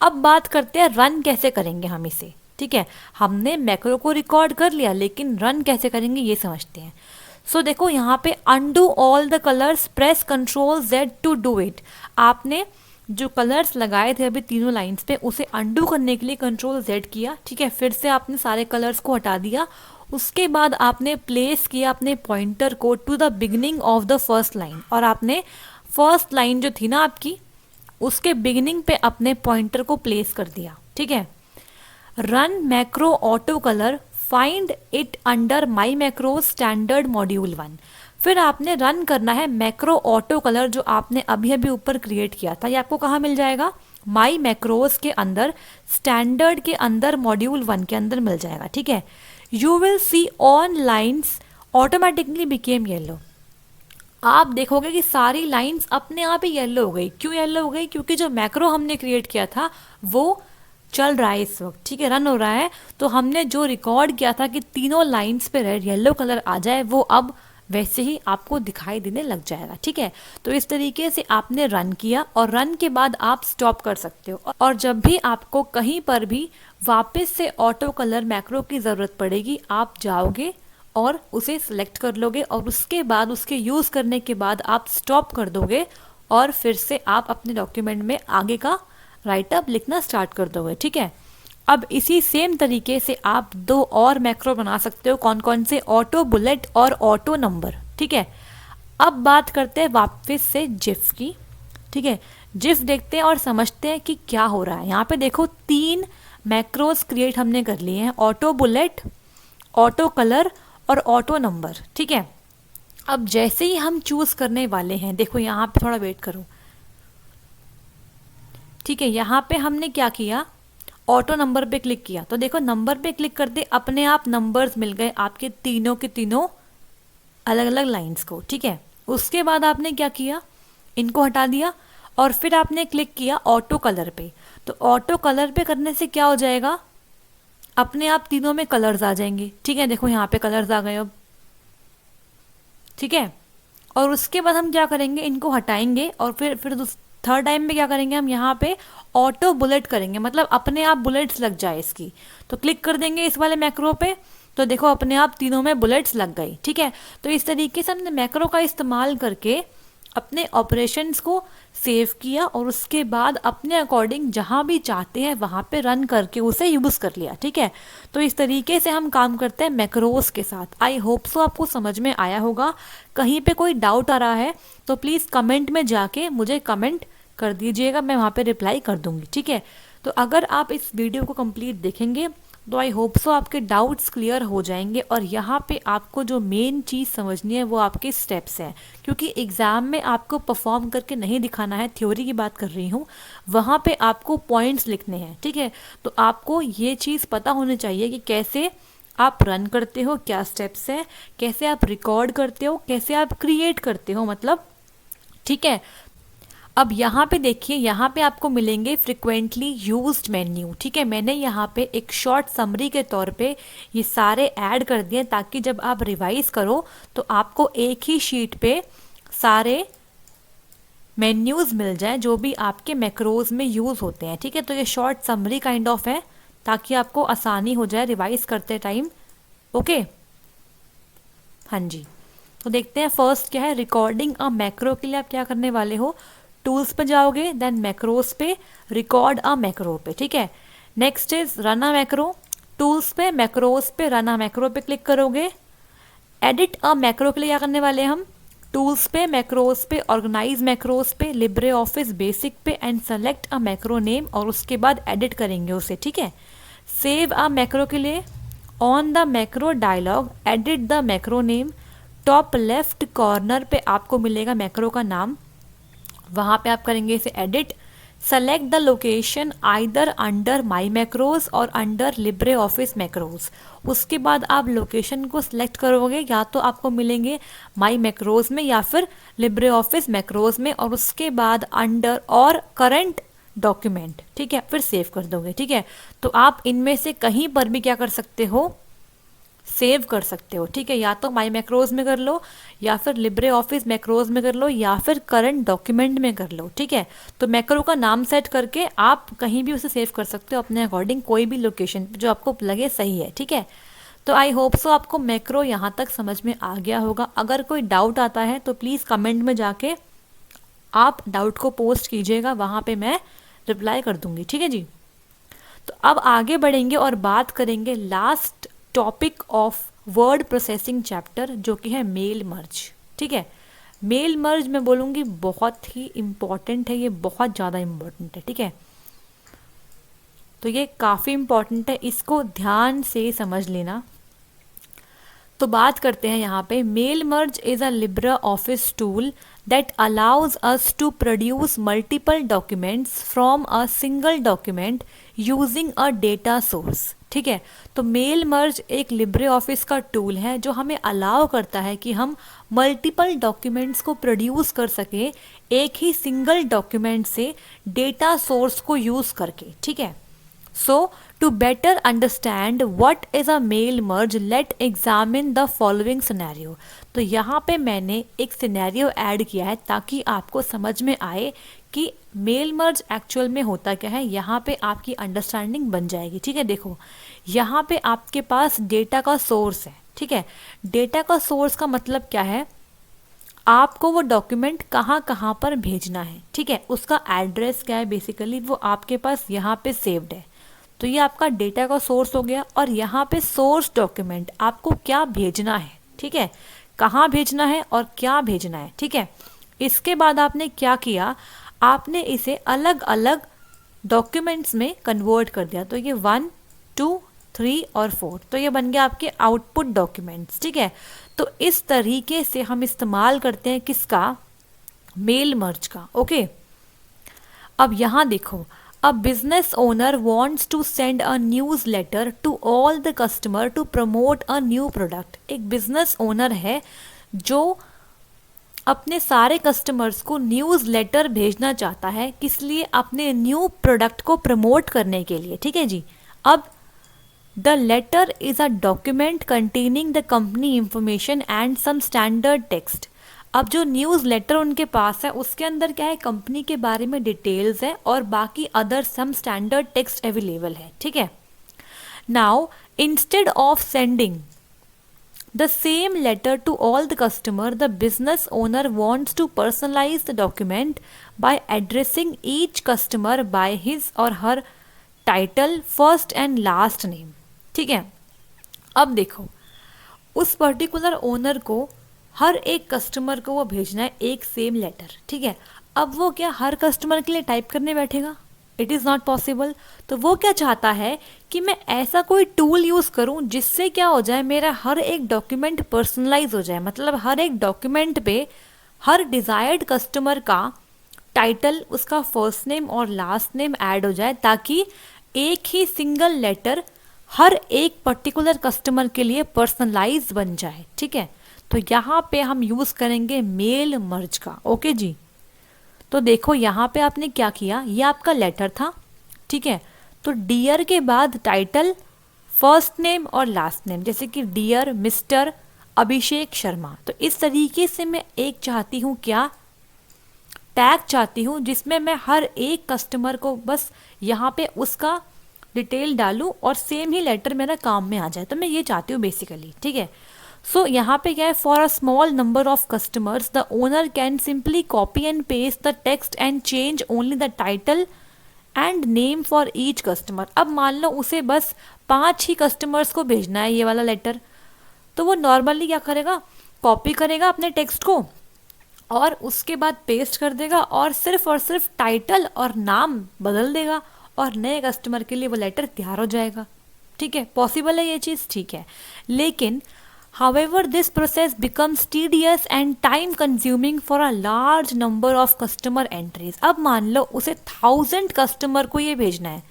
[SPEAKER 1] अब बात करते हैं रन कैसे करेंगे हम इसे, ठीक है। हमने मैक्रो को रिकॉर्ड कर लिया, लेकिन रन कैसे करेंगे ये समझते हैं। सो देखो यहाँ पे undo all the colours, press Ctrl+Z to do it. आपने जो कलर्स लगाए थे अभी तीनों लाइंस पे, उसे अनडू करने के लिए Ctrl+Z किया, ठीक है। फिर से आपने सारे कलर्स को हटा दिया। उसके बाद आपने प्लेस किया अपने पॉइंटर को to the beginning of the first line, और आपने फर्स्ट लाइन जो थी ना आपकी, उसके बिगिनिंग पे अपने पॉइंटर को प्लेस कर दिया, ठीक है। Run macro auto colour, find it under my macro standard module 1। फिर आपने रन करना है मैक्रो ऑटो कलर जो आपने अभी अभी ऊपर क्रिएट किया था। ये आपको कहाँ मिल जाएगा, माई मैक्रोज के अंदर, स्टैंडर्ड के अंदर, मॉड्यूल 1 के अंदर मिल जाएगा, ठीक है। You will see on lines automatically became yellow. आप देखोगे कि सारी लाइंस अपने आप ही येलो हो गई। क्यों येलो हो गई, क्योंकि जो मैक्रो हमने क्रिएट किया था वो चल रहा है इस वक्त, ठीक है, रन हो रहा है। तो हमने जो रिकॉर्ड किया था कि तीनों लाइंस पे रेड येलो कलर आ जाए, वो अब वैसे ही आपको दिखाई देने लग जाएगा, ठीक है। तो इस तरीके से आपने रन किया और रन के बाद आप स्टॉप कर सकते हो। और जब भी आपको कहीं पर भी वापस से ऑटो कलर मैक्रो की ज़रूरत पड़ेगी, आप जाओगे और उसे सिलेक्ट कर लोगे और उसके बाद उसके यूज़ करने के बाद आप स्टॉप कर दोगे और फिर से आप अपने डॉक्यूमेंट में आगे का राइटअप लिखना स्टार्ट कर दोगे, ठीक है। अब इसी सेम तरीके से आप 2 और मैक्रो बना सकते हो। कौन कौन से, ऑटो बुलेट और ऑटो नंबर, ठीक है। अब बात करते हैं वापस से जिफ की, ठीक है। जिफ देखते हैं और समझते हैं कि क्या हो रहा है। यहाँ पे देखो 3 मैक्रोज क्रिएट हमने कर लिए हैं, ऑटो बुलेट, ऑटो कलर और ऑटो नंबर, ठीक है। अब जैसे ही हम चूज करने वाले हैं, देखो यहाँ पे थोड़ा वेट करो, ठीक है। यहाँ पे हमने क्या किया, ऑटो नंबर पे क्लिक किया। तो देखो नंबर पे क्लिक करते अपने आप नंबर्स मिल गए आपके तीनों के तीनों अलग अलग लाइंस को, ठीक है। उसके बाद आपने क्या किया, इनको हटा दिया और फिर आपने क्लिक किया ऑटो कलर पे। तो ऑटो कलर पे करने से क्या हो जाएगा, अपने आप तीनों में कलर्स आ जाएंगे, ठीक है। देखो यहाँ पे कलर्स आ गए अब, ठीक है। और उसके बाद हम क्या करेंगे, इनको हटाएंगे और फिर थर्ड टाइम में क्या करेंगे, हम यहाँ पे ऑटो बुलेट करेंगे, मतलब अपने आप बुलेट्स लग जाए इसकी। तो क्लिक कर देंगे इस वाले मैक्रो पे, तो देखो अपने आप तीनों में बुलेट्स लग गई, ठीक है। तो इस तरीके से हमने मैक्रो का इस्तेमाल करके अपने ऑपरेशंस को सेव किया और उसके बाद अपने अकॉर्डिंग जहाँ भी चाहते हैं वहाँ पे रन करके उसे यूज़ कर लिया, ठीक है। तो इस तरीके से हम काम करते हैं मैक्रोस के साथ। आई होप सो आपको समझ में आया होगा। कहीं पे कोई डाउट आ रहा है तो प्लीज़ कमेंट में जाके मुझे कमेंट कर दीजिएगा, मैं वहाँ पे रिप्लाई कर दूँगी, ठीक है। तो अगर आप इस वीडियो को कंप्लीट देखेंगे तो आई होप सो आपके डाउट्स क्लियर हो जाएंगे, और यहाँ पे आपको जो मेन चीज़ समझनी है वो आपके स्टेप्स हैं, क्योंकि एग्ज़ाम में आपको परफॉर्म करके नहीं दिखाना है, थ्योरी की बात कर रही हूँ, वहाँ पे आपको पॉइंट्स लिखने हैं, ठीक है। तो आपको ये चीज़ पता होनी चाहिए कि कैसे आप रन करते हो, क्या स्टेप्स हैं, कैसे आप रिकॉर्ड करते हो, कैसे आप क्रिएट करते हो, मतलब, ठीक है। अब यहाँ पे देखिए, यहाँ पे आपको मिलेंगे फ्रिक्वेंटली यूज्ड मेन्यू, ठीक है। मैंने यहाँ पे एक शॉर्ट समरी के तौर पे ये सारे ऐड कर दिए ताकि जब आप रिवाइज करो तो आपको एक ही शीट पे सारे मेन्यूज़ मिल जाएं जो भी आपके मैक्रोज में यूज़ होते हैं, ठीक है। तो ये शॉर्ट समरी काइंड ऑफ है ताकि आपको आसानी हो जाए रिवाइज करते टाइम, ओके। हाँ जी, तो देखते हैं फर्स्ट क्या है। रिकॉर्डिंग अ मैक्रो के लिए आप क्या करने वाले हो, टूल्स पे जाओगे, देन मैक्रोस पे, रिकॉर्ड अ मैक्रो पे, ठीक है। Next is run a macro, tools पे, मैक्रोस पे, रन अ मैक्रो पे क्लिक करोगे। एडिट अ मैक्रो के लिए क्या करने वाले हैं हम, टूल्स पे, मैक्रोस पे, ऑर्गेनाइज मैक्रोस पे, लिब्रे ऑफिस बेसिक पे, and select a macro name, और उसके बाद एडिट करेंगे उसे, ठीक है। सेव अ मैक्रो के लिए on the macro dialog edit the macro name, top left corner पे आपको मिलेगा मैक्रो का नाम, वहाँ पे आप करेंगे इसे edit. Select the location either under my macros और अंडर लिब्रे ऑफिस मैक्रोज, उसके बाद आप लोकेशन को सिलेक्ट करोगे, या तो आपको मिलेंगे माई मैक्रोज में या फिर लिब्रे ऑफिस मैक्रोज में, और उसके बाद अंडर और करंट डॉक्यूमेंट, ठीक है, फिर सेव कर दोगे, ठीक है। तो आप इनमें से कहीं पर भी क्या कर सकते हो, सेव कर सकते हो, ठीक है। या तो माई मैक्रोज में कर लो, या फिर लिब्रे ऑफिस मैक्रोज में कर लो, या फिर करंट डॉक्यूमेंट में कर लो, ठीक है। तो मैक्रो का नाम सेट करके आप कहीं भी उसे सेव कर सकते हो अपने अकॉर्डिंग, कोई भी लोकेशन जो आपको लगे सही है, ठीक है। तो आई होप सो आपको मैक्रो यहाँ तक समझ में आ गया होगा। अगर कोई डाउट आता है तो प्लीज़ कमेंट में जाके आप डाउट को पोस्ट कीजिएगा, वहाँ पे मैं रिप्लाई कर दूंगी, ठीक है जी। तो अब आगे बढ़ेंगे और बात करेंगे last topic of word processing chapter, जो कि है मेल मर्ज, ठीक है। मेल मर्ज मैं बोलूँगी बहुत ही इम्पॉर्टेंट है, ये बहुत ज़्यादा इम्पॉर्टेंट है, ठीक है। तो ये काफ़ी इम्पॉर्टेंट है, इसको ध्यान से समझ लेना। तो बात करते हैं यहाँ पे, mail merge is a LibreOffice tool that allows us to produce multiple documents from a single document using a data source, ठीक है। तो मेल मर्ज एक लिब्रे ऑफिस का टूल है जो हमें अलाउ करता है कि हम मल्टीपल डॉक्यूमेंट्स को प्रोड्यूस कर सके एक ही सिंगल डॉक्यूमेंट से डेटा सोर्स को यूज़ करके, ठीक है। So, to better understand what is a mail merge, let examine the following scenario. तो यहाँ पे मैंने एक सिनेरियो ऐड किया है ताकि आपको समझ में आए कि मेल मर्ज एक्चुअल में होता क्या है, यहाँ पे आपकी अंडरस्टैंडिंग बन जाएगी, ठीक है। देखो, यहाँ पे आपके पास डेटा का सोर्स है, ठीक है। डेटा का सोर्स का मतलब क्या है, आपको वो डॉक्यूमेंट कहाँ कहाँ पर भेजना है, ठीक है। उसका एड्रेस क्या है, बेसिकली वो आपके पास यहाँ पे सेव्ड है। तो ये आपका डेटा का सोर्स हो गया, और यहाँ पे सोर्स डॉक्यूमेंट आपको क्या भेजना है, ठीक है, कहाँ भेजना है और क्या भेजना है, ठीक है। इसके बाद आपने क्या किया, आपने इसे अलग अलग डॉक्यूमेंट्स में कन्वर्ट कर दिया। तो ये 1, 2, 3 और 4, तो ये बन गया आपके आउटपुट डॉक्यूमेंट्स, ठीक है। तो इस तरीके से हम इस्तेमाल करते हैं किसका, मेल मर्ज का, ओके। अब यहाँ देखो, a business owner wants to send a newsletter to all the customer to promote a new product. एक बिजनेस ओनर है जो अपने सारे कस्टमर्स को न्यूज़ लेटर भेजना चाहता है, किस लिए, अपने न्यू प्रोडक्ट को प्रमोट करने के लिए, ठीक है जी। अब the letter is a document containing the company information and some standard text. अब जो न्यूज़ लेटर उनके पास है उसके अंदर क्या है, कंपनी के बारे में डिटेल्स है और बाकी other some standard text available है, ठीक है। Now instead of sending the same letter to all the customer. The business owner wants to personalize the document by addressing each customer by his or her title, first and last name. ठीक है, अब देखो उस particular owner को हर एक customer को वो भेजना है एक सेम लेटर, ठीक है। अब वो क्या हर कस्टमर के लिए टाइप करने बैठेगा? It is not possible. तो वो क्या चाहता है कि मैं ऐसा कोई टूल यूज़ करूं जिससे क्या हो जाए, मेरा हर एक डॉक्यूमेंट पर्सनलाइज हो जाए, मतलब हर एक डॉक्यूमेंट पे हर डिज़ायर्ड कस्टमर का टाइटल, उसका फर्स्ट नेम और लास्ट नेम ऐड हो जाए, ताकि एक ही सिंगल लेटर हर एक पर्टिकुलर कस्टमर के लिए पर्सनलाइज बन जाए, ठीक है। तो यहाँ पे हम यूज़ करेंगे मेल मर्ज का। ओके जी, तो देखो यहाँ पे आपने क्या किया, ये आपका लेटर था, ठीक है। तो डियर के बाद टाइटल, फर्स्ट नेम और लास्ट नेम, जैसे कि डियर मिस्टर अभिषेक शर्मा। तो इस तरीके से मैं एक चाहती हूँ, क्या टैग चाहती हूँ जिसमें मैं हर एक कस्टमर को बस यहाँ पे उसका डिटेल डालूँ और सेम ही लेटर मेरा काम में आ जाए। तो मैं ये चाहती हूँ बेसिकली, ठीक है। सो यहाँ पे क्या है, for a small number of customers the owner can simply copy and paste the text and change only the title and name for each customer. अब मान लो उसे बस 5 ही कस्टमर्स को भेजना है ये वाला लेटर, तो वो नॉर्मली क्या करेगा, कॉपी करेगा अपने टेक्स्ट को और उसके बाद पेस्ट कर देगा और सिर्फ टाइटल और नाम बदल देगा और नए कस्टमर के लिए वो लेटर तैयार हो जाएगा, ठीक है। पॉसिबल है ये चीज़, ठीक है। लेकिन however this process becomes tedious and time consuming for a large number of customer entries। अब मान लो उसे 1000 कस्टमर को ये भेजना है,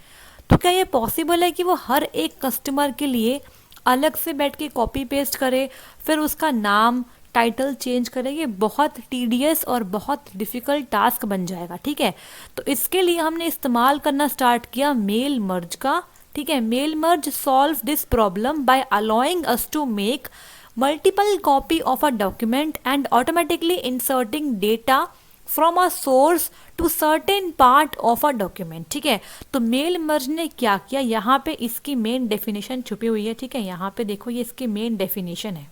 [SPEAKER 1] तो क्या ये पॉसिबल है कि वो हर एक कस्टमर के लिए अलग से बैठ के कॉपी पेस्ट करे, फिर उसका नाम टाइटल चेंज करे? ये बहुत टीडियस और बहुत डिफ़िकल्ट टास्क बन जाएगा, ठीक है। तो इसके लिए हमने इस्तेमाल करना स्टार्ट किया मेल मर्ज का, ठीक है। Mail merge solve this problem by allowing us to make multiple copy of a document and automatically inserting data from a source to certain part of a document, ठीक है। तो mail मर्ज ने क्या किया, यहाँ पे इसकी मेन डेफिनेशन छुपी हुई है, ठीक है। यहाँ पे देखो ये इसकी मेन डेफिनेशन है।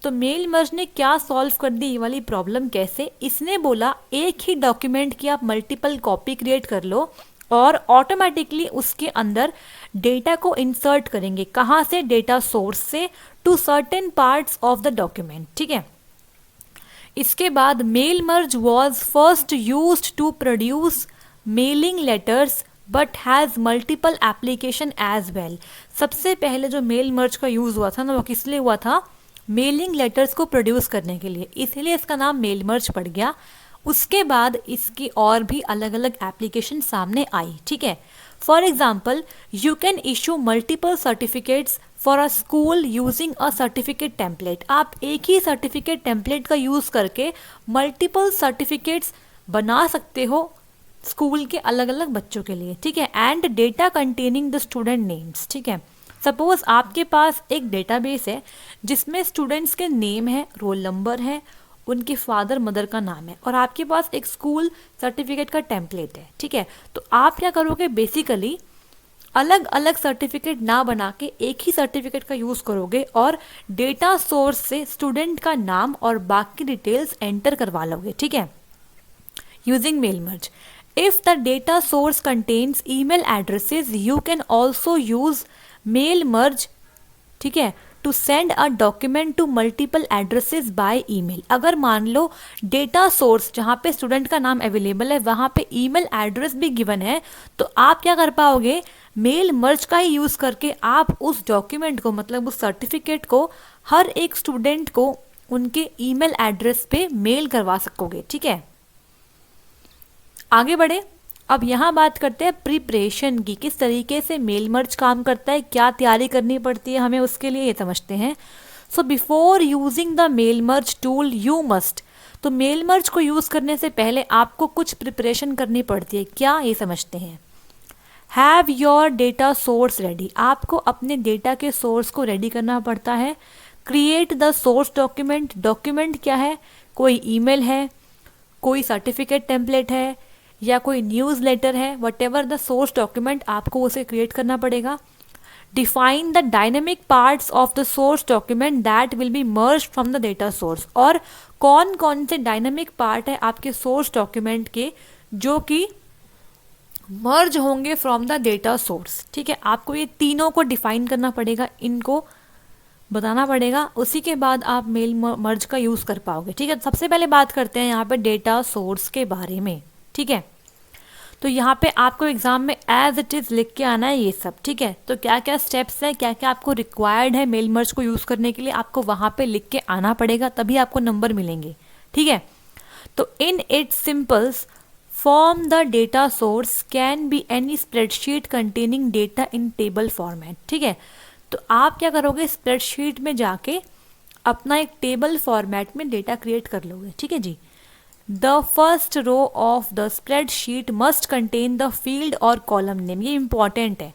[SPEAKER 1] तो मेल मर्ज ने क्या सॉल्व कर दी ये वाली प्रॉब्लम, कैसे? इसने बोला एक ही डॉक्यूमेंट की आप मल्टीपल कॉपी क्रिएट कर लो और ऑटोमेटिकली उसके अंदर डेटा को इंसर्ट करेंगे। कहाँ से? डेटा सोर्स से, to certain parts of the document, ठीक है। इसके बाद mail merge was first used to produce mailing letters but has multiple application as well. सबसे पहले जो मेल मर्ज का यूज़ हुआ था ना, वो किस लिए हुआ था? मेलिंग लेटर्स को प्रोड्यूस करने के लिए, इसलिए इसका नाम मेल मर्ज पड़ गया। उसके बाद इसकी और भी अलग अलग एप्लीकेशन सामने आई, ठीक है। For example you can issue multiple certificates for a school using a certificate template. आप एक ही सर्टिफिकेट टेम्पलेट का यूज़ करके मल्टीपल सर्टिफिकेट्स बना सकते हो स्कूल के अलग अलग बच्चों के लिए, ठीक है। And data containing the student names, ठीक है। सपोज आपके पास एक डेटाबेस है जिसमें स्टूडेंट्स के नेम है, रोल नंबर है, उनके फादर मदर का नाम है, और आपके पास एक स्कूल सर्टिफिकेट का टेम्पलेट है, ठीक है। तो आप क्या करोगे, बेसिकली अलग अलग सर्टिफिकेट ना बना के एक ही सर्टिफिकेट का यूज़ करोगे और डेटा सोर्स से स्टूडेंट का नाम और बाकी डिटेल्स एंटर करवा लोगे, ठीक है, using mail merge. If the data source contains email addresses you can also use mail merge, ठीक है, to send a document to multiple addresses by email. अगर मान लो डेटा सोर्स जहाँ पे स्टूडेंट का नाम अवेलेबल है वहाँ पे ईमेल एड्रेस भी गिवन है, तो आप क्या कर पाओगे, मेल मर्ज का ही यूज़ करके आप उस डॉक्यूमेंट को, मतलब उस सर्टिफिकेट को हर एक स्टूडेंट को उनके ईमेल एड्रेस पे मेल करवा सकोगे, ठीक है। आगे बढ़े, अब यहाँ बात करते हैं प्रिपरेशन की, किस तरीके से मेल मर्ज काम करता है, क्या तैयारी करनी पड़ती है हमें उसके लिए, ये समझते हैं। So before using the mail merge tool you must, तो मेल मर्ज को यूज़ करने से पहले आपको कुछ प्रिपरेशन करनी पड़ती है, क्या, ये समझते हैं। Have your data source ready, आपको अपने डेटा के सोर्स को रेडी करना पड़ता है। Create the source document, document क्या है, कोई ईमेल है, कोई सर्टिफिकेट टेम्पलेट है या कोई न्यूज़ लेटर है, what ever the source document, आपको उसे क्रिएट करना पड़ेगा। define the dynamic parts of the source document that will be merged from the data source। और कौन कौन से डायनामिक पार्ट है आपके सोर्स डॉक्यूमेंट के जो कि मर्ज होंगे फ्रॉम द डेटा सोर्स। ठीक है, आपको ये तीनों को डिफाइन करना पड़ेगा, इनको बताना पड़ेगा, उसी के बाद आप मेल मर्ज का यूज़ कर पाओगे। ठीक है, सबसे पहले बात करते हैं यहाँ पे डेटा सोर्स के बारे में। ठीक है, तो यहाँ पे आपको एग्जाम में एज इट इज़ लिख के आना है ये सब। ठीक है, तो क्या क्या स्टेप्स हैं, क्या क्या आपको रिक्वायर्ड है मेल मर्ज को यूज़ करने के लिए, आपको वहाँ पे लिख के आना पड़ेगा, तभी आपको नंबर मिलेंगे। ठीक है, तो in it symbols form the data source can be any spreadsheet containing data in table format. ठीक है, तो आप क्या करोगे, स्प्रेडशीट में जाके अपना एक टेबल फॉर्मेट में डेटा क्रिएट कर लोगे। ठीक है जी, the first row of the spreadsheet must contain the field और कॉलम नेम। ये इंपॉर्टेंट है,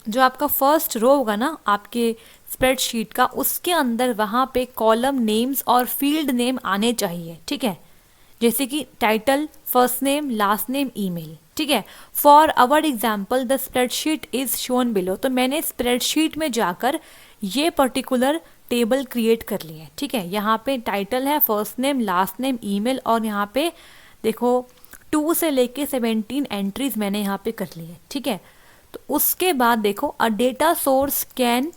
[SPEAKER 1] जो आपका फर्स्ट रो होगा ना आपके स्प्रेडशीट का, उसके अंदर वहाँ पे कॉलम नेम्स और फील्ड नेम आने चाहिए। ठीक है, जैसे कि title, first name, last name, email. ठीक है, for our example the spreadsheet is shown below. तो मैंने स्प्रेडशीट में जाकर ये पर्टिकुलर टेबल क्रिएट कर लिया है। ठीक है, यहाँ पे टाइटल है, first name, last name, email, और यहाँ पे देखो 2 से लेके 17 एंट्रीज मैंने यहाँ पे कर ली है। ठीक है, तो उसके बाद देखो a data source can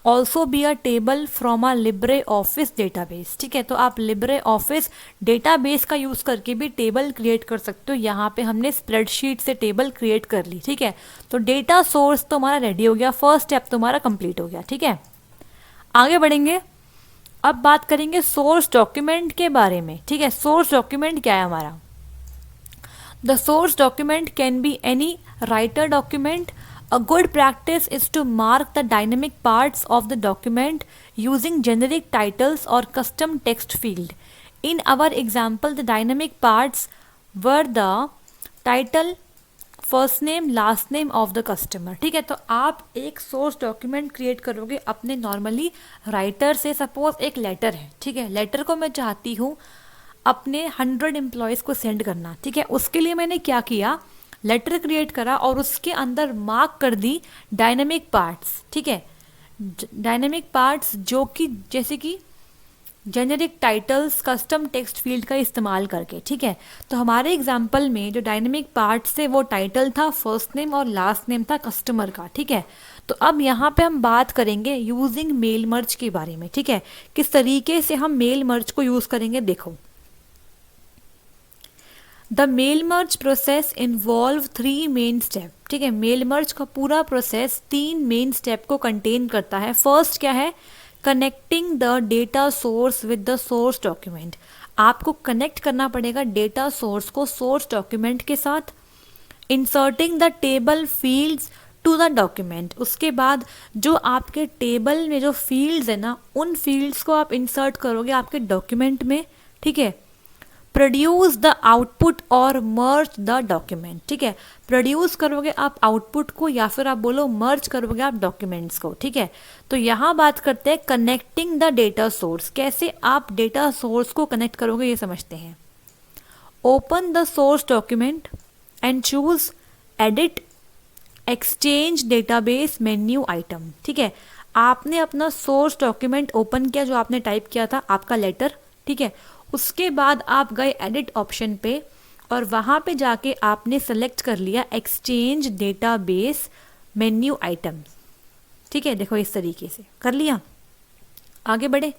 [SPEAKER 1] also be a table from a Libre office database. ठीक है, तो आप लिब्रे ऑफिस डेटाबेस का यूज़ करके भी टेबल क्रिएट कर सकते हो। यहाँ पे हमने स्प्रेडशीट से टेबल क्रिएट कर ली। ठीक है, तो डेटा सोर्स तो हमारा रेडी हो गया, फर्स्ट स्टेप तुम्हारा कंप्लीट हो गया। ठीक है, आगे बढ़ेंगे, अब बात करेंगे सोर्स डॉक्यूमेंट के बारे में। ठीक है, सोर्स डॉक्यूमेंट क्या है हमारा, the source document can be any writer document. A good practice is to mark the dynamic parts of the document using generic titles or custom text field. In our example, the dynamic parts were the title, first name, last name of the customer। ठीक है, तो आप एक source document create करोगे अपने normally writer से। Suppose एक letter है, ठीक है, लेटर को मैं चाहती हूँ अपने 100 एम्प्लॉयज़ को सेंड करना। ठीक है, उसके लिए मैंने क्या किया, लेटर क्रिएट करा और उसके अंदर मार्क कर दी डायनेमिक पार्ट्स। ठीक है, डायनेमिक पार्ट्स जो कि जैसे कि generic titles, custom text field का इस्तेमाल करके। ठीक है, तो हमारे एग्जाम्पल में जो डायनेमिक पार्ट्स थे वो टाइटल था, फर्स्ट नेम और लास्ट नेम था कस्टमर का। ठीक है, तो अब यहाँ पे हम बात करेंगे यूजिंग मेल मर्ज के बारे में। ठीक है, किस तरीके से हम मेल मर्ज को यूज़ करेंगे, देखो the mail merge process involve 3 main step. ठीक है, मेल मर्ज का पूरा प्रोसेस 3 मेन स्टेप को कंटेन करता है। फर्स्ट क्या है, connecting the data source with the source document. आपको कनेक्ट करना पड़ेगा डेटा सोर्स को सोर्स डॉक्यूमेंट के साथ। Inserting the table fields to the document, उसके बाद जो आपके टेबल में जो फील्ड्स है ना, उन फील्ड्स को आप इंसर्ट करोगे आपके डॉक्यूमेंट में। ठीक है, प्रोड्यूस द आउटपुट और मर्ज द डॉक्यूमेंट। ठीक है, प्रोड्यूस करोगे आप आउटपुट को या फिर आप बोलो मर्ज करोगे आप डॉक्यूमेंट्स को। ठीक है, तो यहाँ बात करते हैं कनेक्टिंग द डेटा सोर्स। कैसे आप डेटा सोर्स को कनेक्ट करोगे ये समझते हैं। Open the source document and choose edit exchange database menu item. ठीक है, आपने अपना सोर्स डॉक्यूमेंट ओपन किया जो आपने टाइप किया था आपका लेटर। ठीक है, उसके बाद आप गए एडिट ऑप्शन पे और वहाँ पे जाके आपने सेलेक्ट कर लिया एक्सचेंज डेटाबेस मेन्यू आइटम। ठीक है, देखो इस तरीके से कर लिया, आगे बढ़े।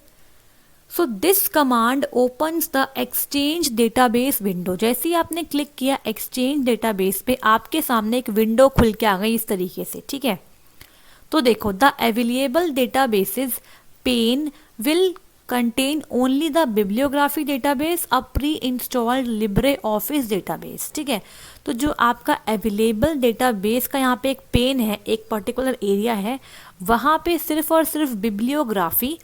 [SPEAKER 1] So this command opens the exchange database window. जैसे ही आपने क्लिक किया एक्सचेंज डेटाबेस पे, आपके सामने एक विंडो खुल के आ गई इस तरीके से। ठीक है, तो देखो the available databases pane will contain only the bibliography database, a pre-installed LibreOffice database। ठीक है, तो जो आपका अवेलेबल डेटाबेस का यहाँ पे एक पेन है, एक पर्टिकुलर एरिया है, वहाँ पे सिर्फ और सिर्फ बिब्लियोग्राफी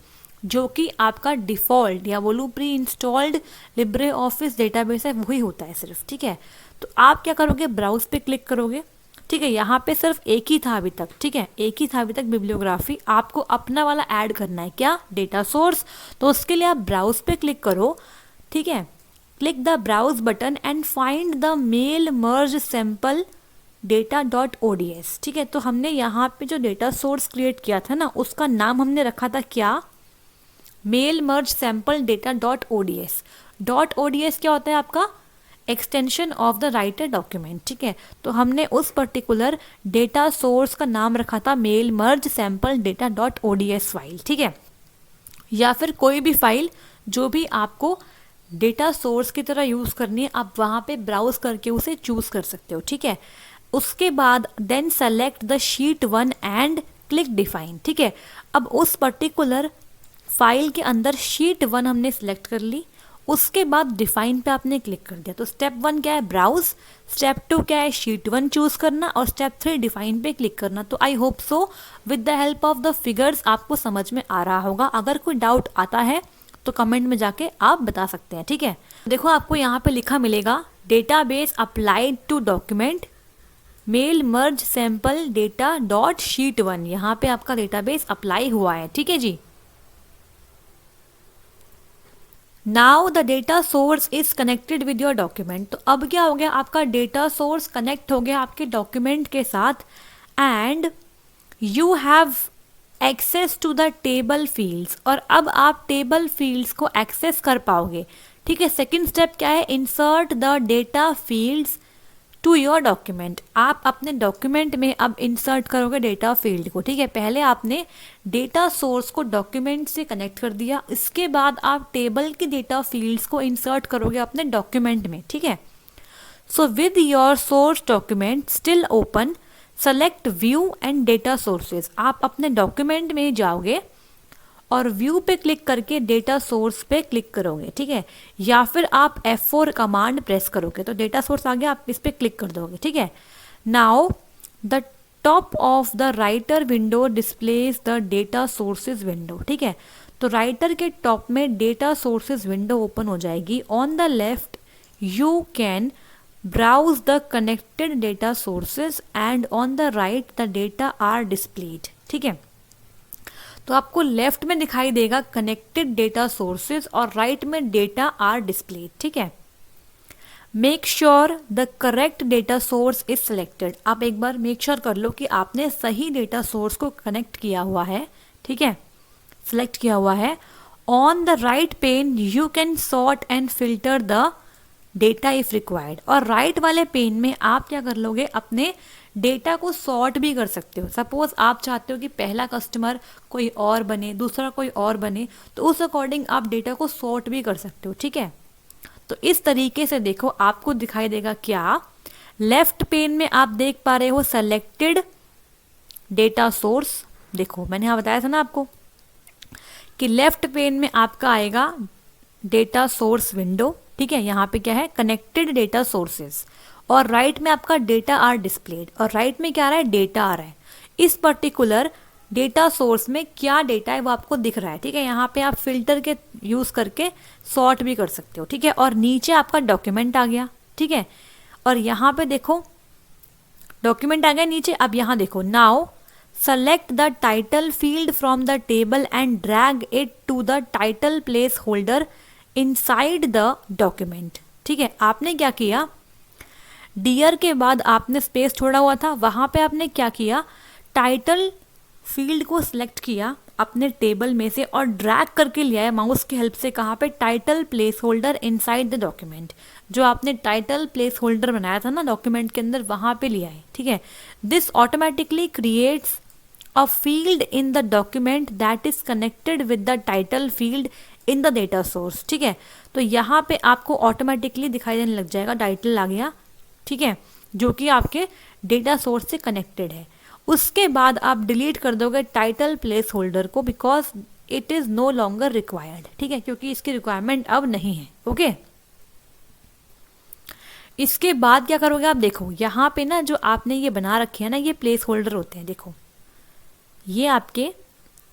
[SPEAKER 1] जो कि आपका डिफ़ॉल्ट या बोलूँ प्री इंस्टॉल्ड LibreOffice डेटाबेस है वही होता है सिर्फ। ठीक है, तो आप क्या करोगे, ब्राउज पे क्लिक करोगे। ठीक है, यहाँ पे सिर्फ एक ही था अभी तक। ठीक है, एक ही था अभी तक बिब्लियोग्राफी, आपको अपना वाला ऐड करना है क्या, डेटा सोर्स। तो उसके लिए आप ब्राउज पे क्लिक करो। ठीक है, click the browse button and find the mail merge sample data.ods, ठीक है। तो हमने यहाँ पे जो डेटा सोर्स क्रिएट किया था ना, उसका नाम हमने रखा था क्या, mail merge sample data dot ODS. Dot ODS क्या होता है आपका, extension of the writer document, ठीक है। तो हमने उस पर्टिकुलर डेटा सोर्स का नाम रखा था mail merge sample data dot ODS file, ठीक है। या फिर कोई भी फाइल जो भी आपको डेटा सोर्स की तरह यूज़ करनी है, आप वहाँ पे ब्राउज करके उसे चूज़ कर सकते हो, ठीक है। उसके बाद then select the sheet 1 and click define, ठीक है। अब उस पर्टिकुलर फाइल के अंदर शीट 1 हमने सिलेक्ट कर ली, उसके बाद डिफाइन पे आपने क्लिक कर दिया। तो स्टेप 1 क्या है, ब्राउज, स्टेप 2 क्या है, शीट 1 चूज करना, और स्टेप 3 डिफाइन पे क्लिक करना। तो I hope so with the help of the figures आपको समझ में आ रहा होगा। अगर कोई डाउट आता है तो कमेंट में जाके आप बता सकते हैं, ठीक है। देखो आपको यहाँ पे लिखा मिलेगा database applied to document mail merge sample data dot sheet 1, यहाँ पे आपका डेटाबेस अप्लाई हुआ है, ठीक है जी। Now the data source is connected with your document. तो अब क्या हो गया, आपका डेटा सोर्स कनेक्ट हो गया आपके डॉक्यूमेंट के साथ, and you have access to the table fields, और अब आप टेबल फील्ड्स को एक्सेस कर पाओगे, ठीक है। सेकेंड स्टेप क्या है, insert the data fields to your document. आप अपने डॉक्यूमेंट में अब इंसर्ट करोगे डेटा फील्ड को, ठीक है। पहले आपने डेटा सोर्स को डॉक्यूमेंट से कनेक्ट कर दिया, इसके बाद आप टेबल की डेटा फील्ड्स को इंसर्ट करोगे अपने डॉक्यूमेंट में, ठीक है। So with your source document still open, select view and data sources. आप अपने डॉक्यूमेंट में जाओगे और व्यू पे क्लिक करके डेटा सोर्स पे क्लिक करोगे, ठीक है। या फिर आप F4 कमांड प्रेस करोगे तो डेटा सोर्स आ गया, आप इस पे क्लिक कर दोगे, ठीक है। Now the top of the writer window displays the data sources window, ठीक है। तो राइटर के टॉप में डेटा सोर्सेज विंडो ओपन हो जाएगी। On the left you can browse the connected data sources and on the right the data are displayed, ठीक है। तो आपको लेफ्ट में दिखाई देगा कनेक्टेड डेटा सोर्सेज और राइट में डेटा आर डिस्प्लेड, ठीक है। Make sure the correct data source is selected. आप एक बार मेक श्योर कर लो कि आपने सही डेटा सोर्स को कनेक्ट किया हुआ है, ठीक है, सिलेक्ट किया हुआ है। On the right pane you can sort and filter the data if required. और राइट वाले पेन में आप क्या कर लोगे, अपने डेटा को सॉर्ट भी कर सकते हो। सपोज आप चाहते हो कि पहला कस्टमर कोई और बने, दूसरा कोई और बने, तो उस अकॉर्डिंग आप डेटा को सॉर्ट भी कर सकते हो, ठीक है। तो इस तरीके से देखो आपको दिखाई देगा क्या, लेफ्ट पेन में आप देख पा रहे हो सेलेक्टेड डेटा सोर्स। देखो मैंने यहाँ बताया था ना आपको कि लेफ्ट पेन में आपका आएगा डेटा सोर्स विंडो, ठीक है। यहाँ पे क्या है, कनेक्टेड डेटा सोर्सेज, और राइट में आपका डेटा आर डिस्प्लेड, और राइट में क्या आ रहा है, डेटा आ रहा है। इस पर्टिकुलर डेटा सोर्स में क्या डेटा है वो आपको दिख रहा है, ठीक है। यहाँ पे आप फिल्टर के यूज करके सॉर्ट भी कर सकते हो, ठीक है। और नीचे आपका डॉक्यूमेंट आ गया, ठीक है। और यहाँ पे देखो डॉक्यूमेंट आ गया नीचे। अब यहाँ देखो, now select the title field from the table and drag it to the title place holder inside the document, ठीक है। आपने क्या किया, डियर के बाद आपने स्पेस छोड़ा हुआ था, वहां पे आपने क्या किया, टाइटल फील्ड को सिलेक्ट किया अपने टेबल में से और ड्रैग करके लिया है माउस की हेल्प से, कहाँ पे, title place holder inside the document. जो आपने टाइटल प्लेस होल्डर बनाया था ना डॉक्यूमेंट के अंदर, वहां पे लिया है, ठीक है। This automatically creates a field in the document that is connected with the title field in the data source, ठीक है। तो यहाँ पे आपको ऑटोमेटिकली दिखाई देने लग जाएगा, टाइटल आ गया, ठीक है, जो कि आपके डेटा सोर्स से कनेक्टेड है। उसके बाद आप डिलीट कर दोगे टाइटल प्लेस होल्डर को, because it is no longer required, ठीक है, क्योंकि इसकी रिक्वायरमेंट अब नहीं है, ओके। इसके बाद क्या करोगे आप, देखो यहाँ पे ना जो आपने ये बना रखे हैं ना, ये प्लेस होल्डर होते हैं। देखो ये आपके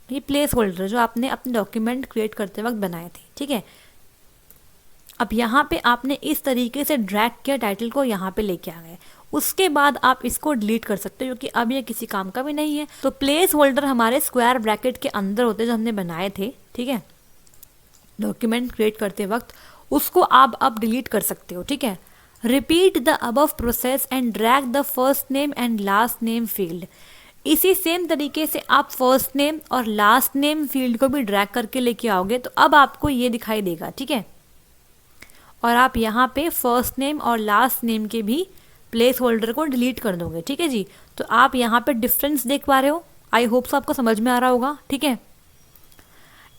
[SPEAKER 1] ये प्लेस होल्डर जो आपने अपने डॉक्यूमेंट क्रिएट करते वक्त बनाए थे, ठीक है। अब यहाँ पे आपने इस तरीके से ड्रैग किया टाइटल को, यहाँ पे लेके आ गए। उसके बाद आप इसको डिलीट कर सकते हो क्योंकि अब ये किसी काम का भी नहीं है। तो प्लेस होल्डर हमारे स्क्वायर ब्रैकेट के अंदर होते हैं जो हमने बनाए थे, ठीक है, डॉक्यूमेंट क्रिएट करते वक्त, उसको आप अब डिलीट कर सकते हो, ठीक है। Repeat the above process and drag the first name and last name field. इसी सेम तरीके से आप फर्स्ट नेम और लास्ट नेम फील्ड को भी ड्रैग करके लेके आओगे तो अब आपको ये दिखाई देगा, ठीक है। और आप यहाँ पे फर्स्ट नेम और लास्ट नेम के भी प्लेस होल्डर को डिलीट कर दोगे, ठीक है जी। तो आप यहाँ पे डिफरेंस देख पा रहे हो, आई होप सो आपको समझ में आ रहा होगा, ठीक है।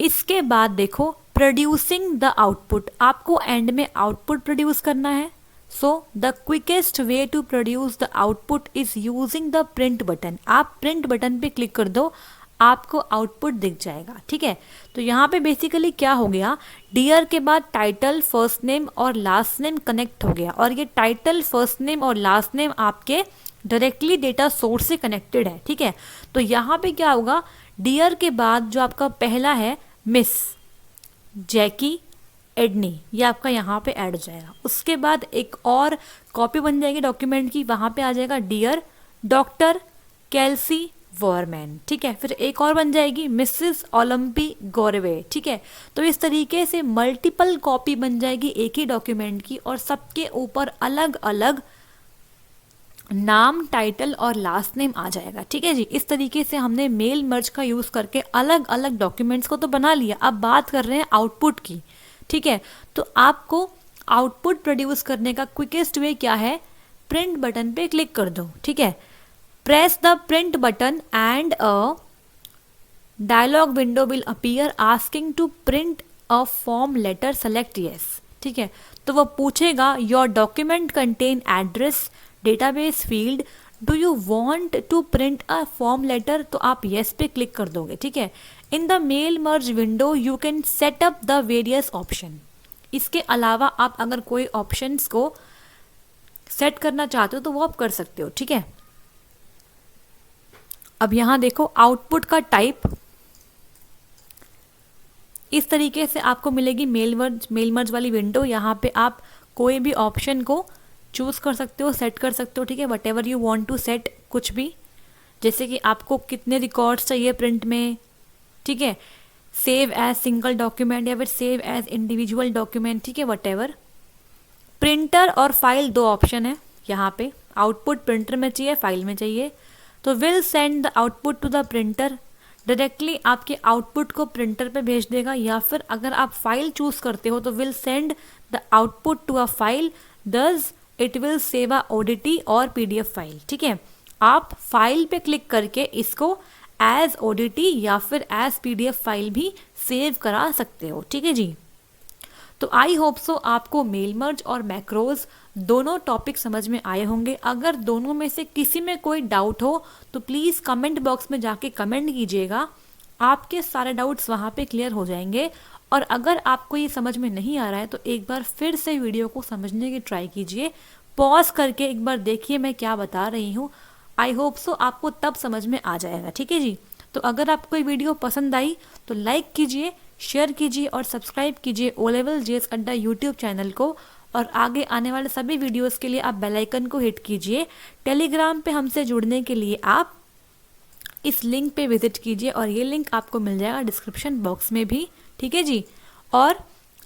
[SPEAKER 1] इसके बाद देखो प्रोड्यूसिंग द आउटपुट, आपको एंड में आउटपुट प्रोड्यूस करना है। So the quickest way to produce the output is using the print button. आप प्रिंट बटन पे क्लिक कर दो, आपको आउटपुट दिख जाएगा, ठीक है। तो यहाँ पे बेसिकली क्या हो गया, डियर के बाद टाइटल, फर्स्ट नेम और लास्ट नेम कनेक्ट हो गया, और ये टाइटल, फर्स्ट नेम और लास्ट नेम आपके डायरेक्टली डेटा सोर्स से कनेक्टेड है, ठीक है। तो यहाँ पे क्या होगा, डियर के बाद जो आपका पहला है मिस जैकी एडनी, ये आपका यहाँ पे ऐड हो जाएगा। उसके बाद एक और कॉपी बन जाएगी डॉक्यूमेंट की, वहाँ पे आ जाएगा डियर डॉक्टर कैल्सी वॉरमैन, ठीक है। फिर एक और बन जाएगी मिसेस ओलंपी गोरवे, ठीक है। तो इस तरीके से मल्टीपल कॉपी बन जाएगी एक ही डॉक्यूमेंट की, और सबके ऊपर अलग अलग नाम, टाइटल और लास्ट नेम आ जाएगा, ठीक है जी। इस तरीके से हमने मेल मर्ज का यूज करके अलग अलग डॉक्यूमेंट्स को तो बना लिया। अब बात कर रहे हैं आउटपुट की, ठीक है। तो आपको आउटपुट प्रोड्यूस करने का क्विकेस्ट वे क्या है, प्रिंट बटन पे क्लिक कर दो, ठीक है। Press the print button and a dialog window will appear asking to print a form letter, select yes, ठीक है। तो वो पूछेगा your document contain address database field, do you want to print a form letter, तो आप yes पे click कर दोगे, ठीक है। In the mail merge window you can set up the various option. इसके अलावा आप अगर कोई ऑप्शंस को सेट करना चाहते हो तो वो आप कर सकते हो, ठीक है। अब यहाँ देखो आउटपुट का टाइप इस तरीके से आपको मिलेगी, मेल मर्ज वाली विंडो। यहाँ पे आप कोई भी ऑप्शन को चूज कर सकते हो, सेट कर सकते हो, ठीक है। Whatever you want to set, कुछ भी, जैसे कि आपको कितने रिकॉर्ड्स चाहिए प्रिंट में, ठीक है। सेव एज सिंगल डॉक्यूमेंट या फिर सेव एज इंडिविजुअल डॉक्यूमेंट, ठीक है, वट एवर। प्रिंटर और फाइल दो ऑप्शन है यहाँ पे, आउटपुट प्रिंटर में चाहिए, फाइल में चाहिए। तो will send the output to the printer, directly आपके आउटपुट को प्रिंटर पे भेज देगा, या फिर अगर आप फाइल चूज करते हो तो will send the output to a file, thus it will save a ODT और पीडीएफ फाइल, ठीक है। आप फाइल पे क्लिक करके इसको एज ओडीटी या फिर एज पीडीएफ फाइल भी सेव करा सकते हो, ठीक है जी। तो आई होप सो आपको मेल मर्ज और मैक्रोज दोनों टॉपिक समझ में आए होंगे। अगर दोनों में से किसी में कोई डाउट हो तो प्लीज़ कमेंट बॉक्स में जाके कमेंट कीजिएगा, आपके सारे डाउट्स वहाँ पे क्लियर हो जाएंगे। और अगर आपको ये समझ में नहीं आ रहा है तो एक बार फिर से वीडियो को समझने की ट्राई कीजिए, पॉज करके एक बार देखिए मैं क्या बता रही हूँ। आई होप सो आपको तब समझ में आ जाएगा, ठीक है जी। तो अगर आपको ये वीडियो पसंद आई तो लाइक कीजिए, शेयर कीजिए और सब्सक्राइब कीजिए ओ लेवल जेएस अड्डा यूट्यूब चैनल को। और आगे आने वाले सभी वीडियोस के लिए आप बेल आइकन को हिट कीजिए। टेलीग्राम पे हमसे जुड़ने के लिए आप इस लिंक पे विजिट कीजिए, और ये लिंक आपको मिल जाएगा डिस्क्रिप्शन बॉक्स में भी, ठीक है जी। और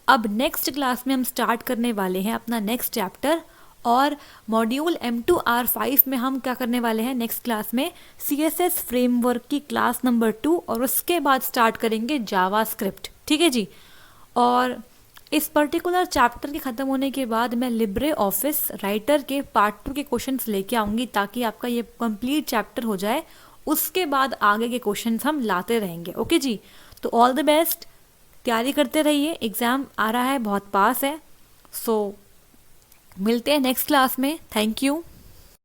[SPEAKER 1] अब नेक्स्ट क्लास में हम स्टार्ट करने वाले हैं अपना नेक्स्ट चैप्टर, और मॉड्यूल M2R5 में हम क्या करने वाले हैं नेक्स्ट क्लास में, CSS फ्रेमवर्क की क्लास नंबर 2, और उसके बाद स्टार्ट करेंगे जावास्क्रिप्ट, ठीक है जी। और इस पर्टिकुलर चैप्टर के ख़त्म होने के बाद मैं लिब्रे ऑफिस राइटर के पार्ट 2 के क्वेश्चंस लेके आऊँगी, ताकि आपका ये कंप्लीट चैप्टर हो जाए। उसके बाद आगे के क्वेश्चंस हम लाते रहेंगे, ओके जी। तो ऑल द बेस्ट, तैयारी करते रहिए, एग्ज़ाम आ रहा है, बहुत पास है। सो मिलते हैं नेक्स्ट क्लास में, थैंक यू।